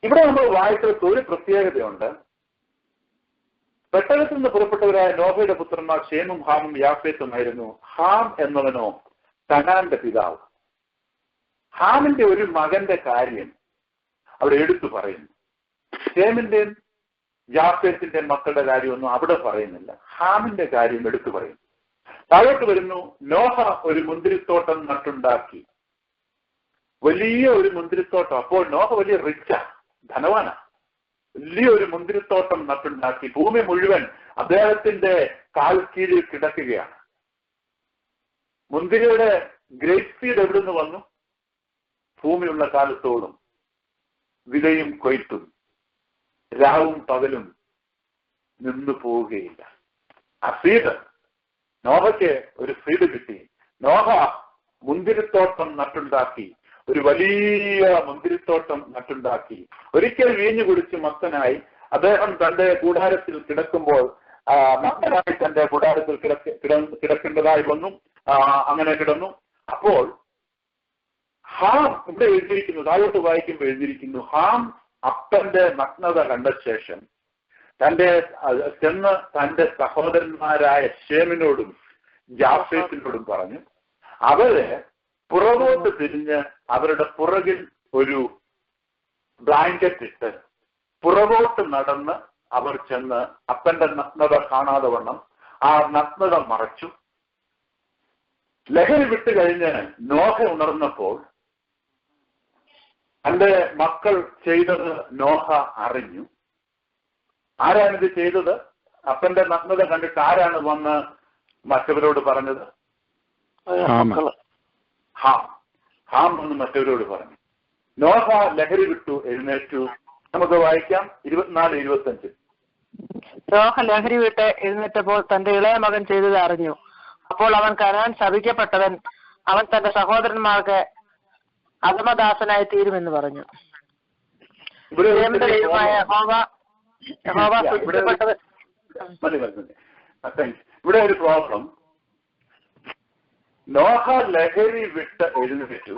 ഇവിടെ നമ്മൾ വായിച്ചത് ഒരു പ്രത്യേകതയുണ്ട്. പെട്ടകത്തിൽ നിന്ന് പുറപ്പെട്ടവരായ നോഹയുടെ പുത്രന്മാർ ശേമും ഹാമും യാഫേത്തുമായിരുന്നു. ഹാം എന്നവനോ കനാന്റെ പിതാവ്. ഹാമിന്റെ ഒരു മകന്റെ കാര്യം അവിടെ എടുത്തു പറയുന്നു. ശേമിന്റെയും യാഫേത്തിന്റെ മക്കളുടെ കാര്യമൊന്നും അവിടെ പറയുന്നില്ല. ഹാമിന്റെ കാര്യം എടുത്തു പറയുന്നു. താഴോട്ട് വരുന്നു. നോഹ ഒരു മുന്തിരിത്തോട്ടം നട്ടുണ്ടാക്കി. വലിയ ഒരു മുന്തിരിത്തോട്ടം. അപ്പോൾ നോഹ വലിയ റിച്ചാ, ധനവാനാ. വലിയൊരു മുന്തിരിത്തോട്ടം നട്ടുണ്ടാക്കി. ഭൂമി മുഴുവൻ അദ്ദേഹത്തിന്റെ കാൽ കീഴിൽ കിടക്കുകയാണ്. മുന്തിരിയുടെ ഗ്രേറ്റ് സീഡ് എവിടുന്ന് വന്നു? ഭൂമിയുള്ള കാലത്തോളം വിതയും കൊയ്ത്തും രാവും പകലും നിന്നു പോവുകയില്ല. ആ സീഡ് നോഹയ്ക്ക് ഒരു സീഡ് കിട്ടി. നോഹ മുന്തിരിത്തോട്ടം നട്ടുണ്ടാക്കി. ഒരു വലിയ മുന്തിരിത്തോട്ടം നട്ടുണ്ടാക്കി. ഒരിക്കൽ വീഞ്ഞു കുടിച്ച് മത്തനായി അദ്ദേഹം തന്റെ കൂടാരത്തിൽ കിടക്കുമ്പോൾ മത്തനായി തന്റെ കൂടാരത്തിൽ കിടക്കേണ്ടതായി വന്നു. അങ്ങനെ കിടന്നു. അപ്പോൾ ഹാം ഇവിടെ എഴുതിയിരിക്കുന്നു, താഴോട്ട് വായിക്കുമ്പോൾ എഴുതിയിരിക്കുന്നു, ഹാം അപ്പന്റെ നഗ്നത കണ്ട ശേഷം ചെന്ന് തന്റെ സഹോദരന്മാരായ ശേമിനോടും ജാഫേത്തിനോടും പറഞ്ഞു. അവര് പുറകോട്ട് തിരിഞ്ഞ് അവരുടെ പുറകിൽ ഒരു ബ്ലാങ്കറ്റ് ഇട്ട് പുറകോട്ട് നടന്ന് അവർ ചെന്ന് അപ്പന്റെ നഗ്നത കാണാതെ വണ്ണം ആ നഗ്നത മറച്ചു. ലഹരി വിട്ട് കഴിഞ്ഞ് നോഹ ഉണർന്നപ്പോൾ തന്റെ മക്കൾ ചെയ്തത് നോഹ അറിഞ്ഞു. ആരാണിത് ചെയ്തത്? അപ്പന്റെ നഗ്നത കണ്ടിട്ട് ആരാണ് വന്ന് മറ്റവരോട് പറഞ്ഞത്? ഹാം എന്ന് മറ്റവരോട് പറഞ്ഞു. നോഹ ലഹരി വിട്ടു എഴുന്നേറ്റു. നമുക്ക് വായിക്കാം 24-25. നോഹ ലഹരി വിട്ട് എഴുന്നേറ്റപ്പോൾ തന്റെ ഇളയ മകൻ ചെയ്തത് അറിഞ്ഞു. അപ്പോൾ അവൻ കനാൻ ശപിക്കപ്പെട്ടവൻ. അവൻ തന്റെ സഹോദരന്മാർക്ക് അധമദാസനായി തീരുമെന്ന് പറഞ്ഞു. ഇവിടെ ദൈവമായ യഹോവ സൃഷ്ടിക്കപ്പെട്ടത്. ഇവിടെ ഒരു പ്രോബ്ലം. നോഹ ലഹരി വിട്ട് എഴുന്നേറ്റു.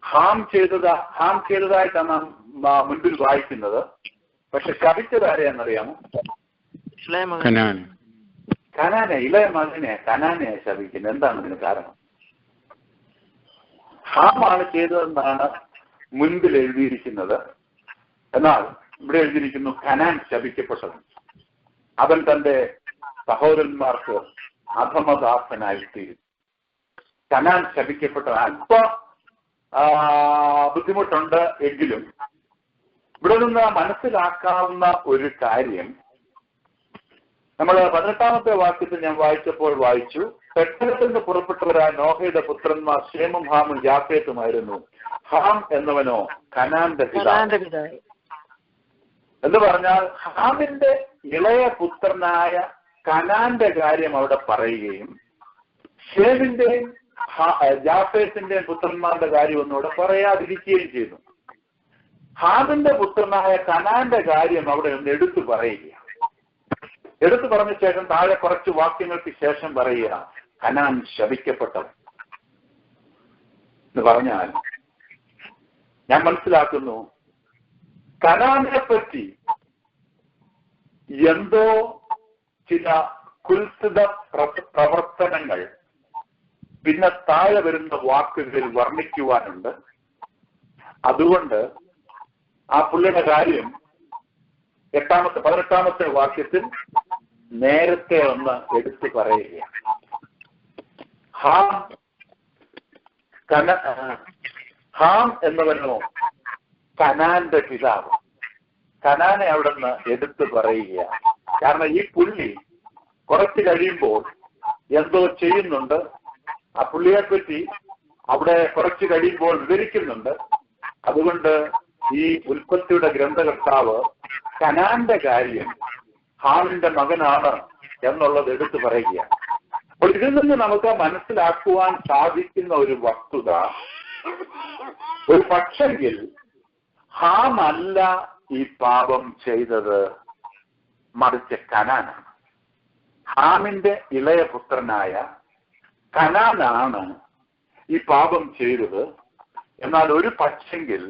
ഹാം ചെയ്തതായിട്ടാണ് നാം മുൻപിൽ വായിക്കുന്നത്. പക്ഷെ ശപിച്ചത് ആരെയാണെന്നറിയാമോ? കനാനെ, ഇളയ മകനെ കനാനെ ശപിക്കുന്നത്. എന്താണ് ഇതിന് കാരണം? ഹാമാണ് ചെയ്തതെന്നാണ് മുൻപിൽ എഴുതിയിരിക്കുന്നത്. എന്നാൽ ഇവിടെ എഴുതിയിരിക്കുന്നു കനാൻ ശപിക്കപ്പെട്ടത്. അവൻ തന്റെ സഹോദരന്മാർക്ക് അധമദാസനായി തീരും. കനാൻ ശപിക്കപ്പെട്ടത്. അല്പ ബുദ്ധിമുട്ടുണ്ട് എങ്കിലും ഇവിടെ നിന്ന് മനസ്സിലാക്കാവുന്ന ഒരു കാര്യം, നമ്മൾ 18-ാമത്തെ വാക്യത്തിൽ ഞാൻ വായിച്ചു, പെട്ടകത്തിൽ നിന്ന് പുറപ്പെട്ടവരായ നോഹയുടെ പുത്രന്മാർ ശേമും ഹാമും യാഫേത്തുമായിരുന്നു. ഹാം എന്നവനോ കനാന്റെ പിതാവ്. എന്ന് പറഞ്ഞാൽ ഹാമിന്റെ ഇളയ പുത്രനായ കനാന്റെ കാര്യം അവിടെ പറയുകയും ഷേമിന്റെയും യാഫേത്തിന്റെയും പുത്രന്മാരുടെ കാര്യം ഒന്നും അവിടെ പറയാതിരിക്കുകയും ചെയ്തു. ഹാമിന്റെ പുത്രനായ കനാന്റെ കാര്യം അവിടെ ഒന്ന് എടുത്തു പറയുകയാണ്. എടുത്തു പറഞ്ഞ ശേഷം താഴെ കുറച്ച് വാക്യങ്ങൾക്ക് ശേഷം പറയുക കനാൻ ശപിക്കപ്പെട്ടവൻ എന്ന് പറഞ്ഞാൽ ഞാൻ മനസ്സിലാക്കുന്നു കനാനെ പറ്റി എന്തോ ചില കുൽസിത പ്രവർത്തനങ്ങൾ പിന്നെ താഴെ വരുന്ന വാക്കുകളിൽ വർണ്ണിക്കുവാനുണ്ട്. അതുകൊണ്ട് ആ പുള്ളിയുടെ കാര്യം 18-ാമത്തെ വാക്യത്തിൽ നേരത്തെ ഒന്ന് എടുത്തു പറയുകയാണ്. ഹാം എന്നവനോ കനാന്റെ പിതാവ്. കനാനെ അവിടെ നിന്ന് എടുത്തു പറയുകയാണ്. കാരണം ഈ പുള്ളി കുറച്ച് കഴിയുമ്പോൾ എന്തോ ചെയ്യുന്നുണ്ട്. ആ പുള്ളിയെ പറ്റി അവിടെ കുറച്ച് കഴിയുമ്പോൾ വിവരിക്കുന്നുണ്ട്. അതുകൊണ്ട് ഈ ഉൽപ്പത്തിയുടെ ഗ്രന്ഥകർത്താവ് കനാന്റെ കാര്യം ഹാമിന്റെ മകനാണ് എന്നുള്ളത് എടുത്തു പറയുകയാണ്. അപ്പോൾ ഇതിൽ നിന്ന് നമുക്ക് മനസ്സിലാക്കുവാൻ സാധിക്കുന്ന ഒരു വസ്തുത, ഒരു പക്ഷെങ്കിൽ ഹാമല്ല ഈ പാപം ചെയ്തത്, മറിച്ച് കനാനാണ്. ഹാമിന്റെ ഇളയ പുത്രനായ കനാനാണ് ഈ പാപം ചെയ്തത്. എന്നാൽ ഒരു പക്ഷെങ്കിൽ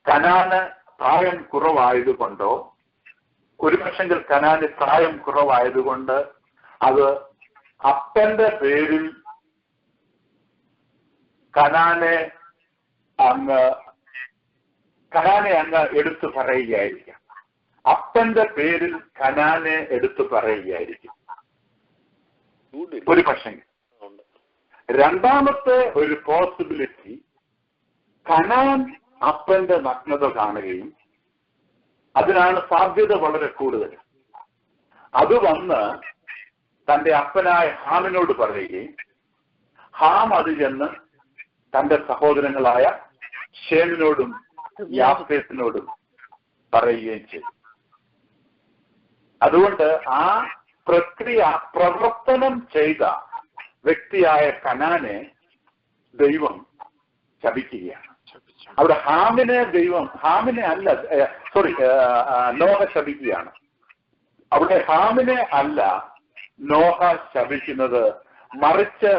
കനാന് പ്രായം കുറവായതുകൊണ്ടോ, ഒരു പക്ഷെങ്കിൽ കനാന് പ്രായം കുറവായതുകൊണ്ട് അത് അപ്പന്റെ പേരിൽ കനാനെ അങ്ങ് എടുത്തു പറയുകയായിരിക്കും. അപ്പന്റെ പേരിൽ കനാനെ എടുത്തു പറയുകയായിരിക്കും ഒരു പക്ഷെങ്കിൽ. രണ്ടാമത്തെ ഒരു പോസിബിലിറ്റി, കനാൻ അപ്പന്റെ നഗ്നത കാണുകയും അതിനാണ് സാധ്യത വളരെ കൂടുതൽ. അത് വന്ന് തന്റെ അപ്പനായ ഹാമിനോട് പറയുകയും ഹാം അത് ചെന്ന് തന്റെ സഹോദരങ്ങളായ ഷേമിനോടും യാഫേത്തിനോടും പറയുകയും ചെയ്തു. അതുകൊണ്ട് ആ പ്രവർത്തനം ചെയ്ത വ്യക്തിയായ കനാനെ ദൈവം ശപിക്കുകയാണ്. അവിടെ നോഹ ശപിക്കുകയാണ്. അവിടെ ഹാമിനെ അല്ല നോഹ ശപിക്കുന്നത്, മറിച്ച്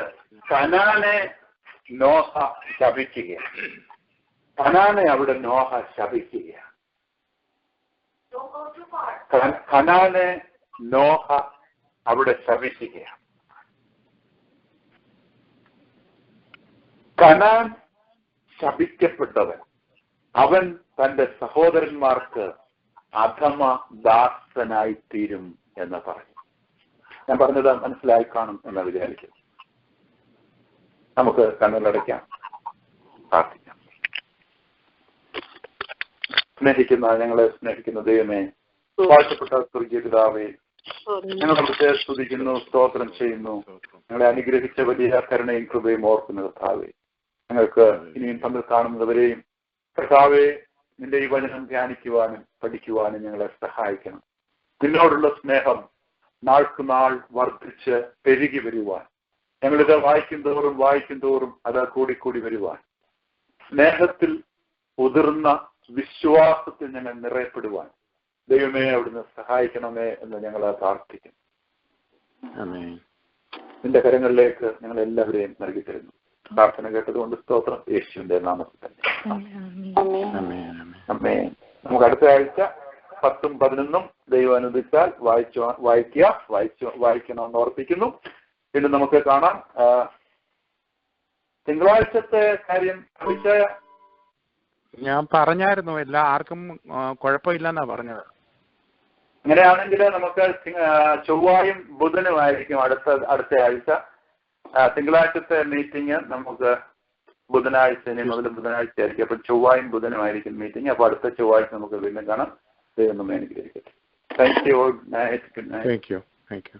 കനാനെ നോഹ ശപിക്കുകയാണ്. കനാനെ അവിടെ നോഹ ശപിക്കുകയാണ്. കനാനെ നോഹ അവിടെ ശപിക്കുകയാണ്. കനാൻ ശപിക്കപ്പെട്ടവൻ, അവൻ തന്റെ സഹോദരന്മാർക്ക് അധമ ദാസനായി തീരും എന്ന് പറഞ്ഞു. ഞാൻ പറഞ്ഞത് മനസ്സിലായി കാണും എന്ന് വിചാരിക്കുന്നു. നമുക്ക് കണ്ണുകളടയ്ക്കാം, പ്രാർത്ഥിക്കാം. ഞങ്ങളെ സ്നേഹിക്കുന്ന ദൈവമേ, വാഴ്ത്തപ്പെട്ട സ്വർഗീയ പിതാവേ, ഞങ്ങൾ അവിടുത്തെ സ്തുതിക്കുന്നു, സ്തോത്രം ചെയ്യുന്നു. ഞങ്ങളെ അനുഗ്രഹിച്ച വലിയ കരുണയും കൃപയും ഓർക്കുന്ന കർത്താവേ, ഞങ്ങൾക്ക് ഇനിയും തമ്മിൽ കാണുന്നവരെയും കർത്താവേ നിന്റെ ഈ വചനം ധ്യാനിക്കുവാനും പഠിക്കുവാനും ഞങ്ങളെ സഹായിക്കണം. നിന്നോടുള്ള സ്നേഹം നാൾക്കുനാൾ വർദ്ധിച്ച് പെരുകി വരുവാൻ ഞങ്ങളിത് വായിക്കും തോറും അത് കൂടിക്കൂടി വരുവാൻ, സ്നേഹത്തിൽ ഉതിർന്ന വിശ്വാസത്തിൽ ഞങ്ങൾ നിറയപ്പെടുവാൻ ദൈവമേ അവിടുന്ന് സഹായിക്കണമേ എന്ന് ഞങ്ങൾ പ്രാർത്ഥിക്കുന്നു. നിന്റെ കരങ്ങളിലേക്ക് ഞങ്ങൾ എല്ലാവരെയും നൽകി തരുന്നു. പ്രാർത്ഥന കേട്ടതുകൊണ്ട് സ്തോത്രം, യേശുവിന്റെ നാമത്തിൽ തന്നെ. അമ്മേ. നമുക്ക് അടുത്ത ആഴ്ച 10ഉം 11ഉം ദൈവം അനുവദിച്ചാൽ വായിക്കണമെന്ന് ഓർപ്പിക്കുന്നു. വീണ്ടും നമുക്ക് കാണാം. തിങ്കളാഴ്ചത്തെ കാര്യം ഞാൻ പറഞ്ഞായിരുന്നു, ആർക്കും കുഴപ്പമില്ലെന്നാ പറഞ്ഞത്. അങ്ങനെയാണെങ്കിൽ നമുക്ക് ചൊവ്വായും ബുധനുമായിരിക്കും അടുത്ത ആഴ്ച. തിങ്കളാഴ്ചത്തെ മീറ്റിംഗ് നമുക്ക് ബുധനാഴ്ച ബുധനാഴ്ച ആയിരിക്കും. അപ്പൊ ചൊവ്വായും ബുധനുമായിരിക്കും മീറ്റിംഗ്. അപ്പൊ അടുത്ത ചൊവ്വാഴ്ച നമുക്ക് വീണ്ടും കാണാം. ദൈവം നമ്മെ അനുഗ്രഹിക്കട്ടെ. Thank you. Good night. Thank you.